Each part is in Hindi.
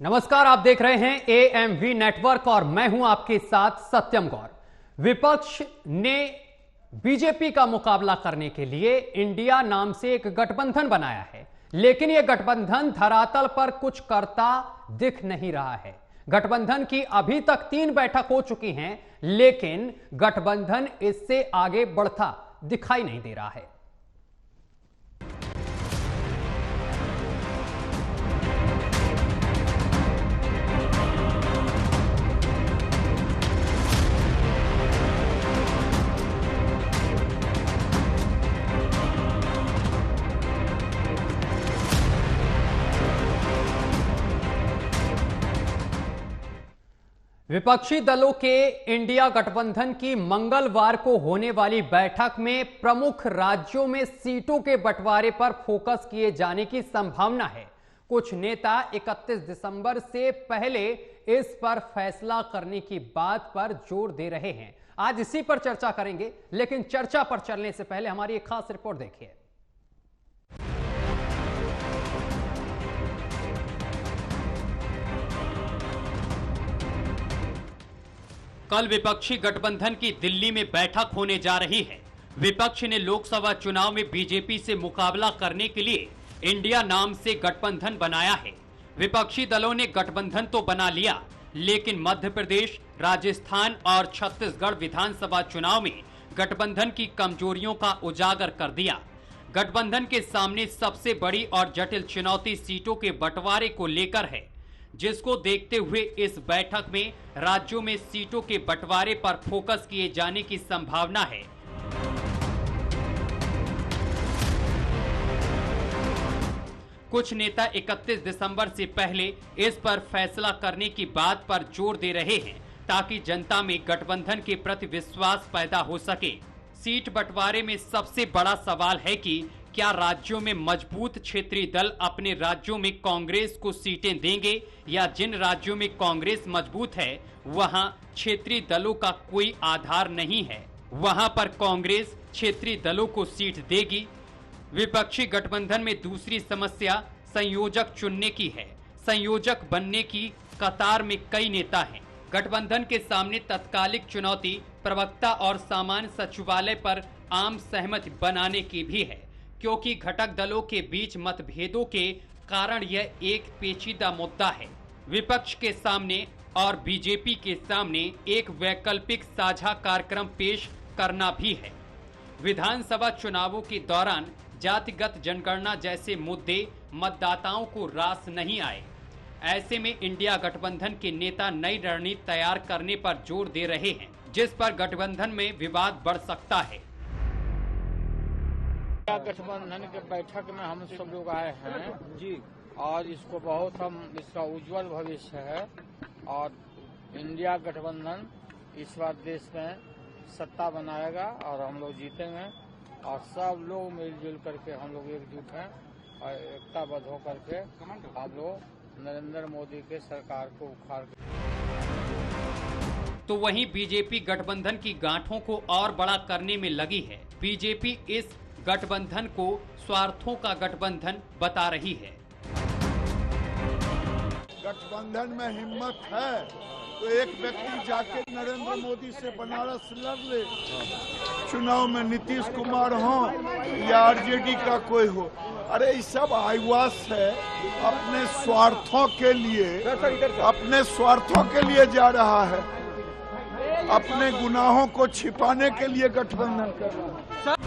नमस्कार, आप देख रहे हैं एएमवी नेटवर्क और मैं हूं आपके साथ सत्यम गौर। विपक्ष ने बीजेपी का मुकाबला करने के लिए इंडिया नाम से एक गठबंधन बनाया है, लेकिन यह गठबंधन धरातल पर कुछ करता दिख नहीं रहा है। गठबंधन की अभी तक 3 बैठक हो चुकी हैं, लेकिन गठबंधन इससे आगे बढ़ता दिखाई नहीं दे रहा है। विपक्षी दलों के इंडिया गठबंधन की मंगलवार को होने वाली बैठक में प्रमुख राज्यों में सीटों के बंटवारे पर फोकस किए जाने की संभावना है। कुछ नेता 31 दिसंबर से पहले इस पर फैसला करने की बात पर जोर दे रहे हैं। आज इसी पर चर्चा करेंगे, लेकिन चर्चा पर चलने से पहले हमारी एक खास रिपोर्ट देखिए। कल विपक्षी गठबंधन की दिल्ली में बैठक होने जा रही है। विपक्ष ने लोकसभा चुनाव में बीजेपी से मुकाबला करने के लिए इंडिया नाम से गठबंधन बनाया है। विपक्षी दलों ने गठबंधन तो बना लिया, लेकिन मध्य प्रदेश, राजस्थान और छत्तीसगढ़ विधानसभा चुनाव में गठबंधन की कमजोरियों का उजागर कर दिया। गठबंधन के सामने सबसे बड़ी और जटिल चुनौती सीटों के बंटवारे को लेकर है, जिसको देखते हुए इस बैठक में राज्यों में सीटों के बंटवारे पर फोकस किए जाने की संभावना है। कुछ नेता 31 दिसंबर से पहले इस पर फैसला करने की बात पर जोर दे रहे हैं, ताकि जनता में गठबंधन के प्रति विश्वास पैदा हो सके। सीट बंटवारे में सबसे बड़ा सवाल है कि क्या राज्यों में मजबूत क्षेत्रीय दल अपने राज्यों में कांग्रेस को सीटें देंगे, या जिन राज्यों में कांग्रेस मजबूत है वहां क्षेत्रीय दलों का कोई आधार नहीं है, वहां पर कांग्रेस क्षेत्रीय दलों को सीट देगी। विपक्षी गठबंधन में दूसरी समस्या संयोजक चुनने की है। संयोजक बनने की कतार में कई नेता हैं। गठबंधन के सामने तत्कालिक चुनौती प्रवक्ता और सामान्य सचिवालय पर आम सहमति बनाने की भी है, क्योंकि घटक दलों के बीच मतभेदों के कारण यह एक पेचीदा मुद्दा है। विपक्ष के सामने और बीजेपी के सामने एक वैकल्पिक साझा कार्यक्रम पेश करना भी है। विधानसभा चुनावों के दौरान जातिगत जनगणना जैसे मुद्दे मतदाताओं को रास नहीं आए। ऐसे में इंडिया गठबंधन के नेता नई रणनीति तैयार करने पर जोर दे रहे हैं, जिस पर गठबंधन में विवाद बढ़ सकता है। गठबंधन के बैठक में हम सब लोग आए हैं जी, और इसको बहुत इसका उज्जवल भविष्य है, और इंडिया गठबंधन इस बार देश में सत्ता बनाएगा और हम लोग जीतेंगे, और सब लोग मिलजुल करके हम लोग एकजुट हैं और एकताबद्ध होकर के हम लोग नरेंद्र मोदी के सरकार को उखाड़। तो वहीं बीजेपी गठबंधन की गांठों को और बड़ा करने में लगी है। बीजेपी इस गठबंधन को स्वार्थों का गठबंधन बता रही है। गठबंधन में हिम्मत है तो एक व्यक्ति जाके नरेंद्र मोदी से बनारस लड़ ले, चुनाव में नीतीश कुमार हो या आरजेडी का कोई हो। अरे ये सब आईवास है, अपने स्वार्थों के लिए जा रहा है, अपने गुनाहों को छिपाने के लिए गठबंधन कर रहा है।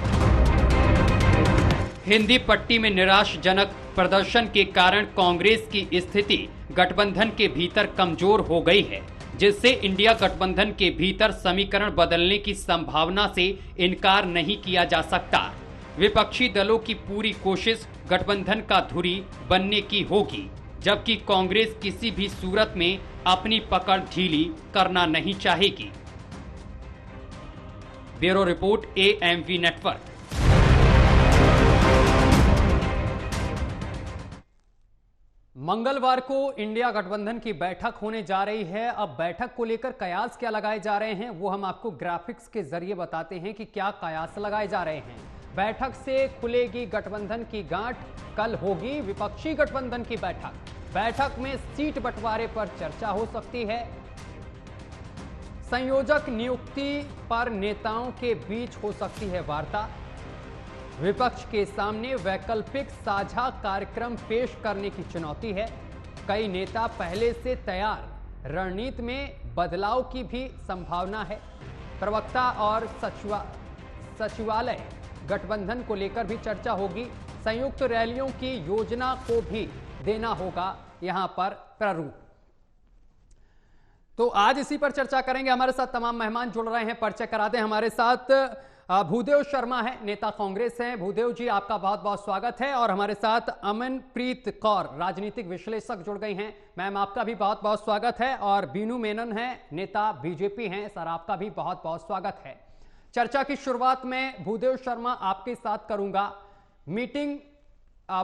हिंदी पट्टी में निराशाजनक प्रदर्शन के कारण कांग्रेस की स्थिति गठबंधन के भीतर कमजोर हो गई है, जिससे इंडिया गठबंधन के भीतर समीकरण बदलने की संभावना से इनकार नहीं किया जा सकता। विपक्षी दलों की पूरी कोशिश गठबंधन का धुरी बनने की होगी, जबकि कांग्रेस किसी भी सूरत में अपनी पकड़ ढीली करना नहीं चाहेगी। Bureau report, AMV network. मंगलवार को इंडिया गठबंधन की बैठक होने जा रही है। अब बैठक को लेकर कयास क्या लगाए जा रहे हैं, वो हम आपको ग्राफिक्स के जरिए बताते हैं कि क्या कयास लगाए जा रहे हैं। बैठक से खुलेगी गठबंधन की गांठ। कल होगी विपक्षी गठबंधन की बैठक। बैठक में सीट बंटवारे पर चर्चा हो सकती है। संयोजक नियुक्ति पर नेताओं के बीच हो सकती है वार्ता। विपक्ष के सामने वैकल्पिक साझा कार्यक्रम पेश करने की चुनौती है। कई नेता पहले से तैयार, रणनीति में बदलाव की भी संभावना है। प्रवक्ता और सचिवालय गठबंधन को लेकर भी चर्चा होगी। संयुक्त रैलियों की योजना को भी देना होगा यहां पर प्रारूप। तो आज इसी पर चर्चा करेंगे। हमारे साथ तमाम मेहमान जुड़ रहे हैं, परिचय करा दें। हमारे साथ भूदेव शर्मा है, नेता कांग्रेस हैं। भूदेव जी, आपका बहुत बहुत स्वागत है। और हमारे साथ अमनप्रीत कौर, राजनीतिक विश्लेषक, जुड़ गई हैं। मैम, आपका भी बहुत बहुत स्वागत है। और बीनू मेनन है, नेता बीजेपी हैं। सर, आपका भी बहुत बहुत स्वागत है। चर्चा की शुरुआत में भूदेव शर्मा आपके साथ करूंगा। मीटिंग,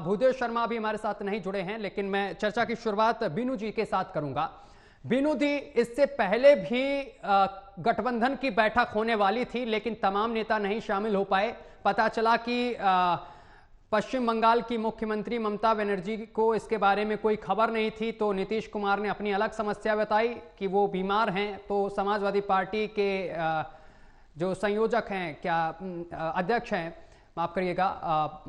भूदेव शर्मा भी हमारे साथ नहीं जुड़े हैं, लेकिन मैं चर्चा की शुरुआत बीनू जी के साथ करूंगा। बीनू जी, इससे पहले भी गठबंधन की बैठक होने वाली थी, लेकिन तमाम नेता नहीं शामिल हो पाए। पता चला कि पश्चिम बंगाल की मुख्यमंत्री ममता बनर्जी को इसके बारे में कोई खबर नहीं थी, तो नीतीश कुमार ने अपनी अलग समस्या बताई कि वो बीमार हैं। तो समाजवादी पार्टी के जो संयोजक हैं, क्या अध्यक्ष हैं, माफ करिएगा,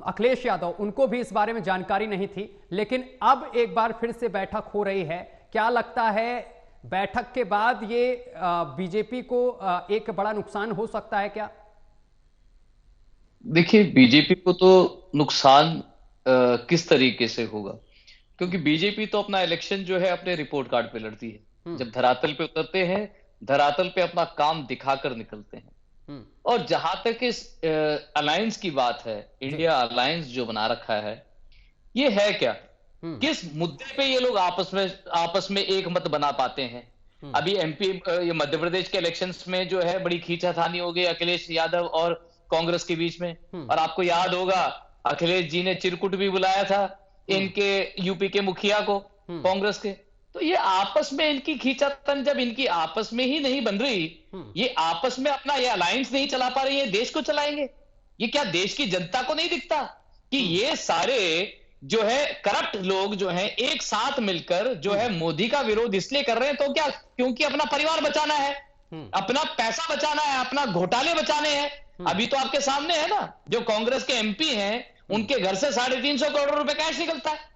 अखिलेश यादव, उनको भी इस बारे में जानकारी नहीं थी। लेकिन अब एक बार फिर से बैठक हो रही है। क्या लगता है, बैठक के बाद ये बीजेपी को एक बड़ा नुकसान हो सकता है क्या? देखिए, बीजेपी को तो नुकसान किस तरीके से होगा, क्योंकि बीजेपी तो अपना इलेक्शन जो है अपने रिपोर्ट कार्ड पे लड़ती है। जब धरातल पे उतरते हैं, धरातल पे अपना काम दिखाकर निकलते हैं। और जहां तक इस अलायंस की बात है, इंडिया अलायंस जो बना रखा है, ये है क्या? किस मुद्दे पे ये लोग आपस में एक मत बना पाते हैं? अभी एमपी, ये मध्य प्रदेश के इलेक्शंस में जो है बड़ी खींचातानी हो गई अखिलेश यादव और कांग्रेस के बीच में। और आपको याद होगा, अखिलेश जी ने चिरकुट भी बुलाया था इनके यूपी के मुखिया को, कांग्रेस के। तो ये आपस में इनकी खींचातान, जब इनकी आपस में ही नहीं बन रही, ये आपस में अपना ये अलायंस नहीं चला पा रही है, देश को चलाएंगे? ये क्या देश की जनता को नहीं दिखता कि ये सारे जो है करप्ट लोग जो है एक साथ मिलकर जो है मोदी का विरोध इसलिए कर रहे हैं? तो क्या, क्योंकि अपना परिवार बचाना है, अपना पैसा बचाना है, अपना घोटाले बचाने हैं। अभी तो आपके सामने है ना, जो कांग्रेस के एमपी हैं, उनके घर से 350 करोड़ रुपए कैश निकलता है।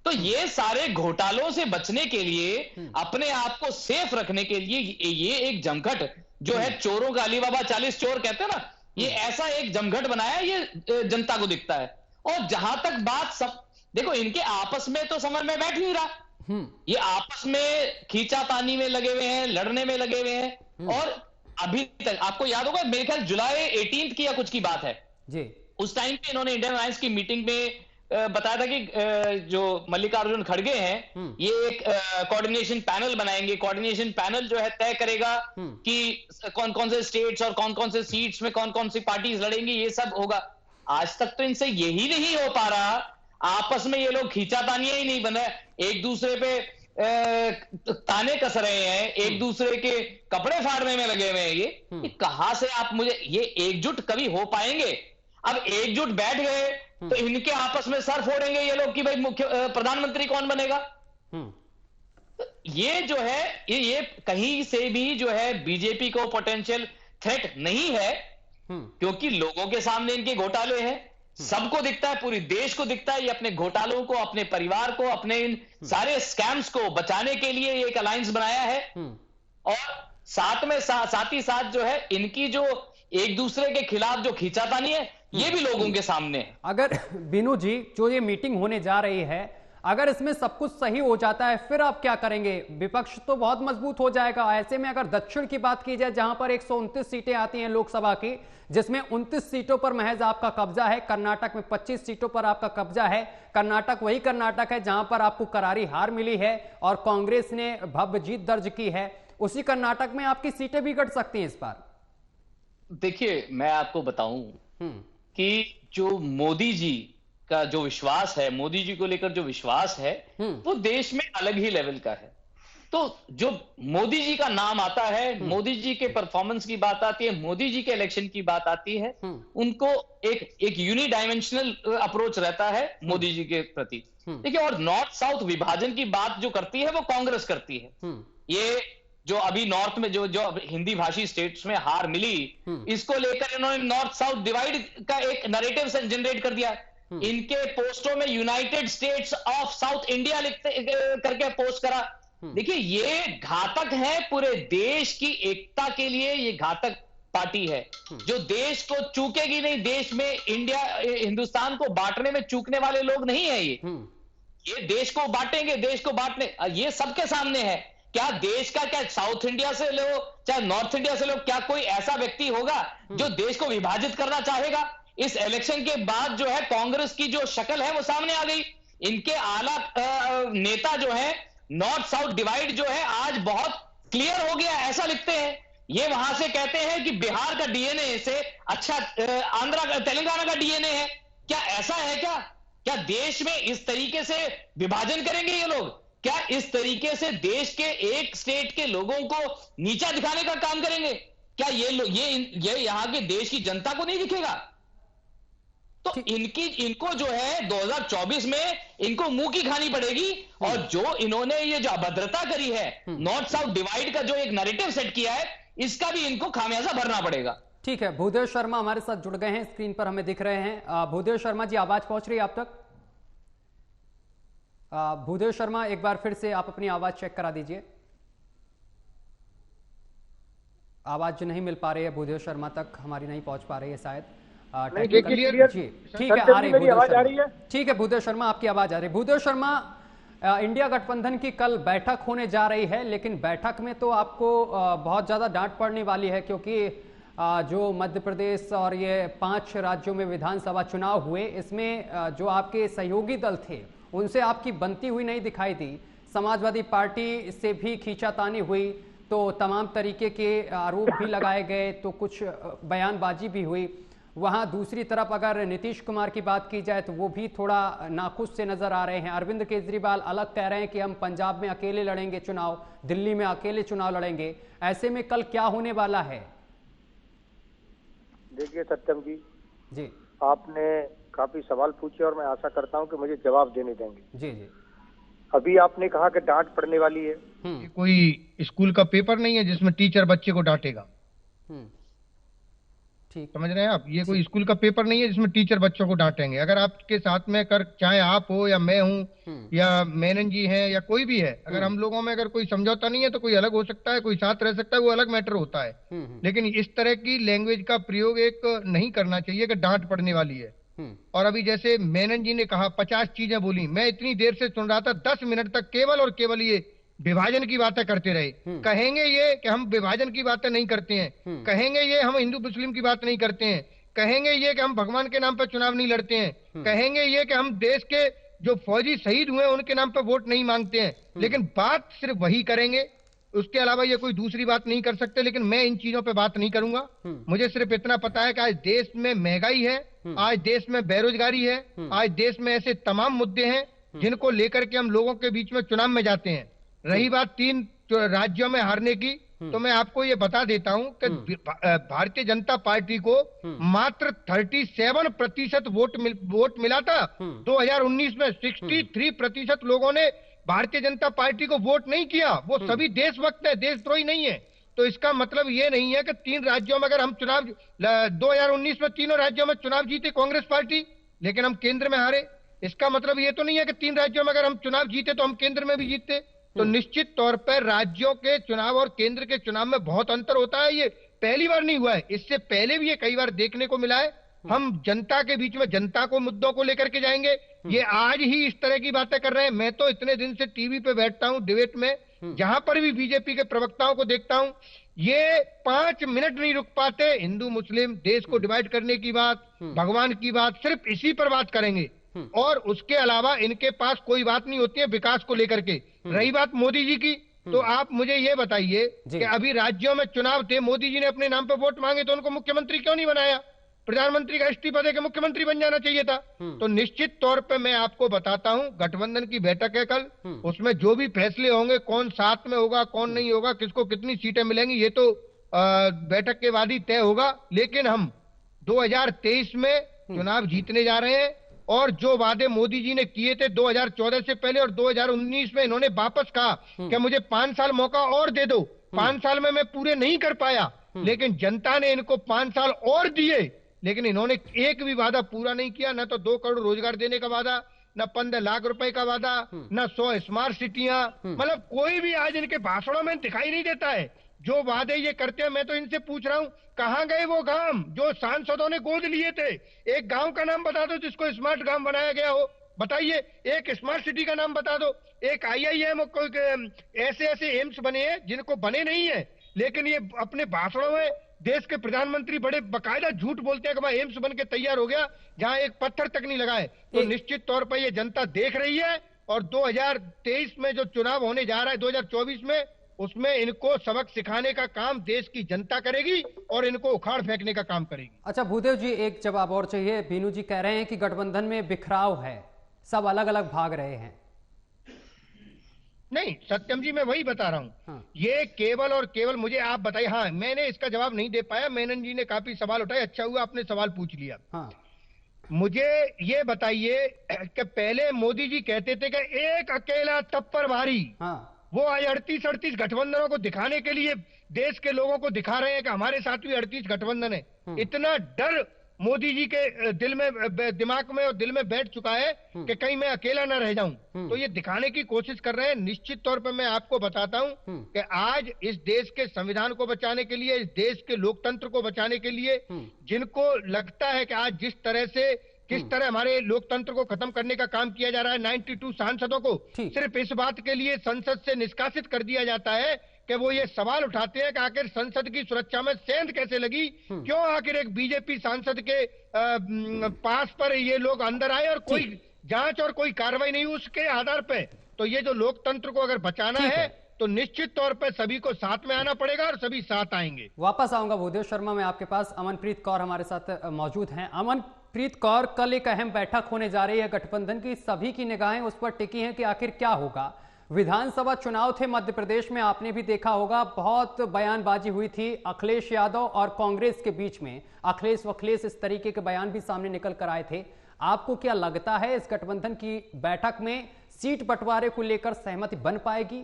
तो ये सारे घोटालों से बचने के लिए, अपने आप को सेफ रखने के लिए, ये एक जमघट जो है, चोरों का अली बाबा 40 चोर कहते हैं ना, ये ऐसा एक जमघट बनाया, ये जनता को दिखता है। और जहां तक बात, सब देखो, इनके आपस में तो समझ में बैठ नहीं रहा। ये आपस में खींचातानी में लगे हुए हैं, लड़ने में लगे हुए हैं। और अभी तक आपको याद होगा, मेरे ख्याल जुलाई 18 की या कुछ की बात है जी, उस टाइम पे इन्होंने इंडियन अलायंस की मीटिंग में बताया था कि जो मल्लिकार्जुन खड़गे हैं, ये एक कोऑर्डिनेशन पैनल बनाएंगे। कोऑर्डिनेशन पैनल जो है तय करेगा कि कौन कौन से स्टेट्स और कौन कौन से सीट्स में कौन कौन सी पार्टीज लड़ेंगी, ये सब होगा। आज तक तो इनसे यही नहीं हो पा रहा। आपस में ये लोग खींचातानियां ही नहीं बन रहे, एक दूसरे पे ताने कस रहे हैं, एक दूसरे के कपड़े फाड़ने में लगे हुए हैं। ये कहां से आप मुझे, ये एकजुट कभी हो पाएंगे? अब एकजुट बैठ गए तो इनके आपस में सर फोड़ेंगे ये लोग कि भाई मुख्य प्रधानमंत्री कौन बनेगा। ये जो है, ये कहीं से भी जो है बीजेपी को पोटेंशियल थ्रेट नहीं है, क्योंकि लोगों के सामने इनके घोटाले हैं, सबको दिखता है, पूरी देश को दिखता है। ये अपने घोटालों को, अपने परिवार को, अपने इन सारे स्कैम्स को बचाने के लिए एक अलायंस बनाया है। और साथ ही साथ जो है, इनकी जो एक दूसरे के खिलाफ जो खींचातानी है, ये भी लोगों के सामने है। अगर बीनू जी, जो ये मीटिंग होने जा रही है, अगर इसमें सब कुछ सही हो जाता है, फिर आप क्या करेंगे? विपक्ष तो बहुत मजबूत हो जाएगा। ऐसे में अगर दक्षिण की बात की जाए, जहां पर 129 सीटें आती हैं लोकसभा की, जिसमें 29 सीटों पर महज आपका कब्जा है, कर्नाटक में 25 सीटों पर आपका कब्जा है। कर्नाटक वही कर्नाटक है जहां पर आपको करारी हार मिली है और कांग्रेस ने भव्य जीत दर्ज की है। उसी कर्नाटक में आपकी सीटें भी घट सकती हैं इस बार। देखिए, मैं आपको बताऊं कि जो मोदी जी का जो विश्वास है, मोदी जी को लेकर जो विश्वास है, वो देश में अलग ही लेवल का है। तो जो मोदी जी का नाम आता है, मोदी जी के परफॉर्मेंस की बात आती है, मोदी जी के इलेक्शन की बात आती है, उनको एक यूनिडायमेंशनल अप्रोच रहता है मोदी जी के प्रति। देखिए, और नॉर्थ साउथ विभाजन की बात जो करती है वो कांग्रेस करती है। ये जो अभी नॉर्थ में जो हिंदी भाषी स्टेट्स में हार मिली, इसको लेकर इन्होंने नॉर्थ साउथ डिवाइड का एक नैरेटिव जनरेट कर दिया। इनके पोस्टों में United states of south India लिखते करके पोस्ट करा। देखिए, ये घातक है, पूरे देश की एकता के लिए ये घातक पार्टी है, जो देश को चूकेगी नहीं। देश में हिंदुस्तान को बांटने में चूकने वाले लोग नहीं है। ये देश को बांटेंगे, देश को बांटने, ये सबके सामने है। क्या देश का, क्या साउथ इंडिया से लो चाहे नॉर्थ इंडिया से लो, क्या कोई ऐसा व्यक्ति होगा जो देश को विभाजित करना चाहेगा? इस इलेक्शन के बाद जो है कांग्रेस की जो शक्ल है वो सामने आ गई। इनके आला नेता जो है, नॉर्थ साउथ डिवाइड जो है आज बहुत क्लियर हो गया, ऐसा लिखते हैं। ये वहां से कहते हैं कि बिहार का डीएनए से अच्छा आंध्रा तेलंगाना का डीएनए है। क्या ऐसा है? क्या देश में इस तरीके से विभाजन करेंगे ये लोग? क्या इस तरीके से देश के एक स्टेट के लोगों को नीचा दिखाने का काम करेंगे? क्या ये यहां के देश की जनता को नहीं दिखेगा? तो इनको जो है 2024 में इनको मुंह की खानी पड़ेगी। और जो इन्होंने ये जो अभद्रता करी है, नॉर्थ साउथ डिवाइड का जो एक नैरेटिव सेट किया है, इसका भी इनको खामियाजा भरना पड़ेगा। ठीक है, भूदेव शर्मा हमारे साथ जुड़ गए हैं, स्क्रीन पर हमें दिख रहे हैं। भूदेव शर्मा जी, आवाज पहुंच रही है आप तक? भूदेव शर्मा, एक बार फिर से आप अपनी आवाज चेक करा दीजिए। आवाज नहीं मिल पा रही है भूदेव शर्मा तक, हमारी नहीं पहुंच पा रही है शायद। जी ठीक है, आ रही है। ठीक है भूदेव शर्मा, आपकी आवाज आ रही है। भूदेव शर्मा, इंडिया गठबंधन की कल बैठक होने जा रही है, लेकिन बैठक में तो आपको बहुत ज्यादा डांट पड़ने वाली है, क्योंकि जो मध्य प्रदेश और ये 5 राज्यों में विधानसभा चुनाव हुए, इसमें जो आपके सहयोगी दल थे उनसे आपकी बनती हुई नहीं दिखाई दी। समाजवादी पार्टी से भी खींचातानी हुई, तो तमाम तरीके के आरोप भी लगाए गए, तो कुछ बयानबाजी भी हुई। वहाँ दूसरी तरफ अगर नीतीश कुमार की बात की जाए तो वो भी थोड़ा नाखुश से नजर आ रहे हैं। अरविंद केजरीवाल अलग कह रहे हैं कि हम पंजाब में अकेले लड़ेंगे चुनाव, दिल्ली में अकेले चुनाव लड़ेंगे। ऐसे में कल क्या होने वाला है? देखिए सत्यम जी, आपने काफी सवाल पूछे और मैं आशा करता हूं कि मुझे जवाब देने देंगे। जी। अभी आपने कहा कि डांट पड़ने वाली है। ये कोई स्कूल का पेपर नहीं है जिसमें टीचर बच्चे को डांटेगा। ठीक, समझ रहे हैं आप? ये कोई स्कूल का पेपर नहीं है जिसमें टीचर बच्चों को डांटेंगे। अगर आपके साथ में चाहे आप हो या मैं हूं या मेनन जी हैं या कोई भी है, अगर हम लोगों में अगर कोई समझौता नहीं है तो कोई अलग हो सकता है, कोई साथ रह सकता है, वो अलग मैटर होता है। लेकिन इस तरह की लैंग्वेज का प्रयोग एक नहीं करना चाहिए कि डांट पड़ने वाली है। और अभी जैसे मेनन जी ने कहा 50 चीजें बोली, मैं इतनी देर से सुन रहा था, 10 मिनट तक केवल और केवल ये विभाजन की बातें करते रहे। कहेंगे ये कि हम विभाजन की बातें नहीं करते हैं, कहेंगे ये हम हिंदू मुस्लिम की बात नहीं करते हैं, कहेंगे ये कि हम भगवान के नाम पर चुनाव नहीं लड़ते हैं, कहेंगे ये कि हम देश के जो फौजी शहीद हुए उनके नाम पर वोट नहीं मांगते हैं। लेकिन बात सिर्फ वही करेंगे, उसके अलावा ये कोई दूसरी बात नहीं कर सकते। लेकिन मैं इन चीजों पे बात नहीं करूंगा। मुझे सिर्फ इतना पता है कि आज देश में महंगाई है, आज देश में बेरोजगारी है, आज देश में ऐसे तमाम मुद्दे हैं जिनको लेकर के हम लोगों के बीच में चुनाव में जाते हैं। रही बात 3 राज्यों में हारने की, तो मैं आपको ये बता देता हूं कि भारतीय जनता पार्टी को मात्र 37% वोट मिला था। 2019 में 63% लोगों ने भारतीय जनता पार्टी को वोट नहीं किया। वो सभी देशभक्त है, देशद्रोही नहीं है। तो इसका मतलब ये नहीं है कि 3 राज्यों में अगर हम चुनाव 2019 में 3 राज्यों में चुनाव जीते कांग्रेस पार्टी, लेकिन हम केंद्र में हारे, इसका मतलब ये तो नहीं है कि 3 राज्यों में अगर हम चुनाव जीते तो हम केंद्र में भी जीतते। तो निश्चित तौर पर राज्यों के चुनाव और केंद्र के चुनाव में बहुत अंतर होता है। ये पहली बार नहीं हुआ है, इससे पहले भी ये कई बार देखने को मिला है। हम जनता के बीच में जनता को मुद्दों को लेकर के जाएंगे। ये आज ही इस तरह की बातें कर रहे हैं। मैं तो इतने दिन से टीवी पे बैठता हूं डिबेट में, जहां पर भी बीजेपी के प्रवक्ताओं को देखता हूं, ये 5 मिनट नहीं रुक पाते। हिंदू मुस्लिम देश को डिवाइड करने की बात, भगवान की बात, सिर्फ इसी पर बात करेंगे और उसके अलावा इनके पास कोई बात नहीं होती है विकास को लेकर के। रही बात मोदी जी की, तो आप मुझे ये बताइए कि अभी राज्यों में चुनाव थे, मोदी जी ने अपने नाम पर वोट मांगे तो उनको मुख्यमंत्री क्यों नहीं बनाया? प्रधानमंत्री का इस्तीफा देकर मुख्यमंत्री बन जाना चाहिए था। तो निश्चित तौर पे मैं आपको बताता हूं, गठबंधन की बैठक है कल, उसमें जो भी फैसले होंगे, कौन साथ में होगा, कौन नहीं होगा, किसको कितनी सीटें मिलेंगी, ये तो बैठक के बाद ही तय होगा। लेकिन हम 2023 में चुनाव जीतने जा रहे हैं, और जो वादे मोदी जी ने किए थे 2014 से पहले और 2019 में, इन्होंने वापस कहा कि मुझे 5 साल मौका और दे दो। 5 साल में मैं पूरे नहीं कर पाया, लेकिन जनता ने इनको 5 साल और दिए, लेकिन इन्होंने एक भी वादा पूरा नहीं किया। न तो 2 करोड़ रोजगार देने का वादा, न 15 लाख रुपए का वादा, न 100 स्मार्ट सिटियां, मतलब कोई भी आज इनके भाषणों में दिखाई नहीं देता है। जो वादे ये करते हैं, मैं तो इनसे पूछ रहा हूं, कहां गए वो गांव जो सांसदों ने गोद लिए थे? एक गांव का नाम बता दो जिसको स्मार्ट गांव बनाया गया हो, बताइए। एक स्मार्ट सिटी का नाम बता दो। एक IIM, ऐसे ऐसे एम्स बने हैं जिनको बने नहीं है, लेकिन ये अपने भाषणों में देश के प्रधानमंत्री बड़े बकायदा झूठ बोलते हैं कि भाई एम्स बन के तैयार हो गया, जहां एक पत्थर तक नहीं लगाए। तो निश्चित तौर पर ये जनता देख रही है, और 2023 में जो चुनाव होने जा रहा है 2024 में, उसमें इनको सबक सिखाने का काम देश की जनता करेगी और इनको उखाड़ फेंकने का काम करेगी। अच्छा भूदेव जी, एक जवाब और चाहिए। बीनू जी कह रहे हैं कि गठबंधन में बिखराव है, सब अलग अलग भाग रहे हैं। नहीं सत्यम जी, मैं वही बता रहा हूँ। हाँ। ये केवल और केवल मुझे आप बताइए। हाँ, मैंने इसका जवाब नहीं दे पाया, मेनन जी ने काफी सवाल उठाए, अच्छा हुआ आपने सवाल पूछ लिया। हाँ। मुझे ये बताइए कि पहले मोदी जी कहते थे कि एक अकेला तप्पर भारी। हाँ। वो आज 38 गठबंधनों को दिखाने के लिए देश के लोगों को दिखा रहे हैं कि हमारे साथ भी 38 गठबंधन है। इतना डर मोदी जी के दिल में, दिमाग में और दिल में बैठ चुका है कि कहीं मैं अकेला न रह जाऊं। तो ये दिखाने की कोशिश कर रहे हैं। निश्चित तौर पर मैं आपको बताता हूं कि आज इस देश के संविधान को बचाने के लिए, इस देश के लोकतंत्र को बचाने के लिए, जिनको लगता है कि आज जिस तरह से किस तरह हमारे लोकतंत्र को खत्म करने का काम किया जा रहा है, 92 सांसदों को सिर्फ इस बात के लिए संसद से निष्कासित कर दिया जाता है कि वो ये सवाल उठाते हैं कि आखिर संसद की सुरक्षा में सेंध कैसे लगी, क्यों आखिर एक बीजेपी सांसद के पास पर ये लोग अंदर आए और कोई जांच और कोई कार्रवाई नहीं उसके आधार पे। तो ये जो लोकतंत्र को अगर बचाना है तो निश्चित तौर पर सभी को साथ में आना पड़ेगा और सभी साथ आएंगे। वापस आऊंगा भूदेव शर्मा मैं आपके पास। अमनप्रीत कौर हमारे साथ मौजूद हैं। अमनप्रीत कौर, कल एक अहम बैठक होने जा रही है गठबंधन की, सभी की निगाहें उस पर टिकी हैं कि आखिर क्या होगा। विधानसभा चुनाव थे मध्य प्रदेश में, आपने भी देखा होगा, बहुत बयानबाजी हुई थी अखिलेश यादव और कांग्रेस के बीच में। अखिलेश वखिलेश इस तरीके के बयान भी सामने निकल कर आए थे। आपको क्या लगता है इस गठबंधन की बैठक में सीट बंटवारे को लेकर सहमति बन पाएगी?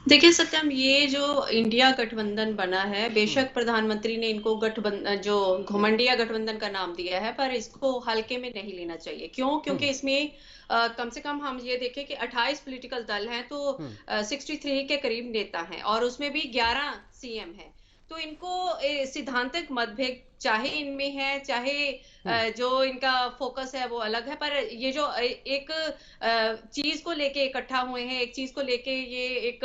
देखिए सत्यम, ये जो इंडिया गठबंधन बना है, बेशक प्रधानमंत्री ने इनको गठबंधन, जो घुमंडिया गठबंधन का नाम दिया है, पर इसको हल्के में नहीं लेना चाहिए। क्यों? क्योंकि इसमें कम से कम हम ये देखें कि 28 पॉलिटिकल दल हैं, तो 63 के करीब नेता हैं और उसमें भी 11 CM हैं। तो इनको सिद्धांतिक मतभेद चाहे इनमें है, चाहे जो इनका फोकस है वो अलग है, पर ये जो एक चीज को लेके इकट्ठा हुए हैं, एक चीज को लेके ये एक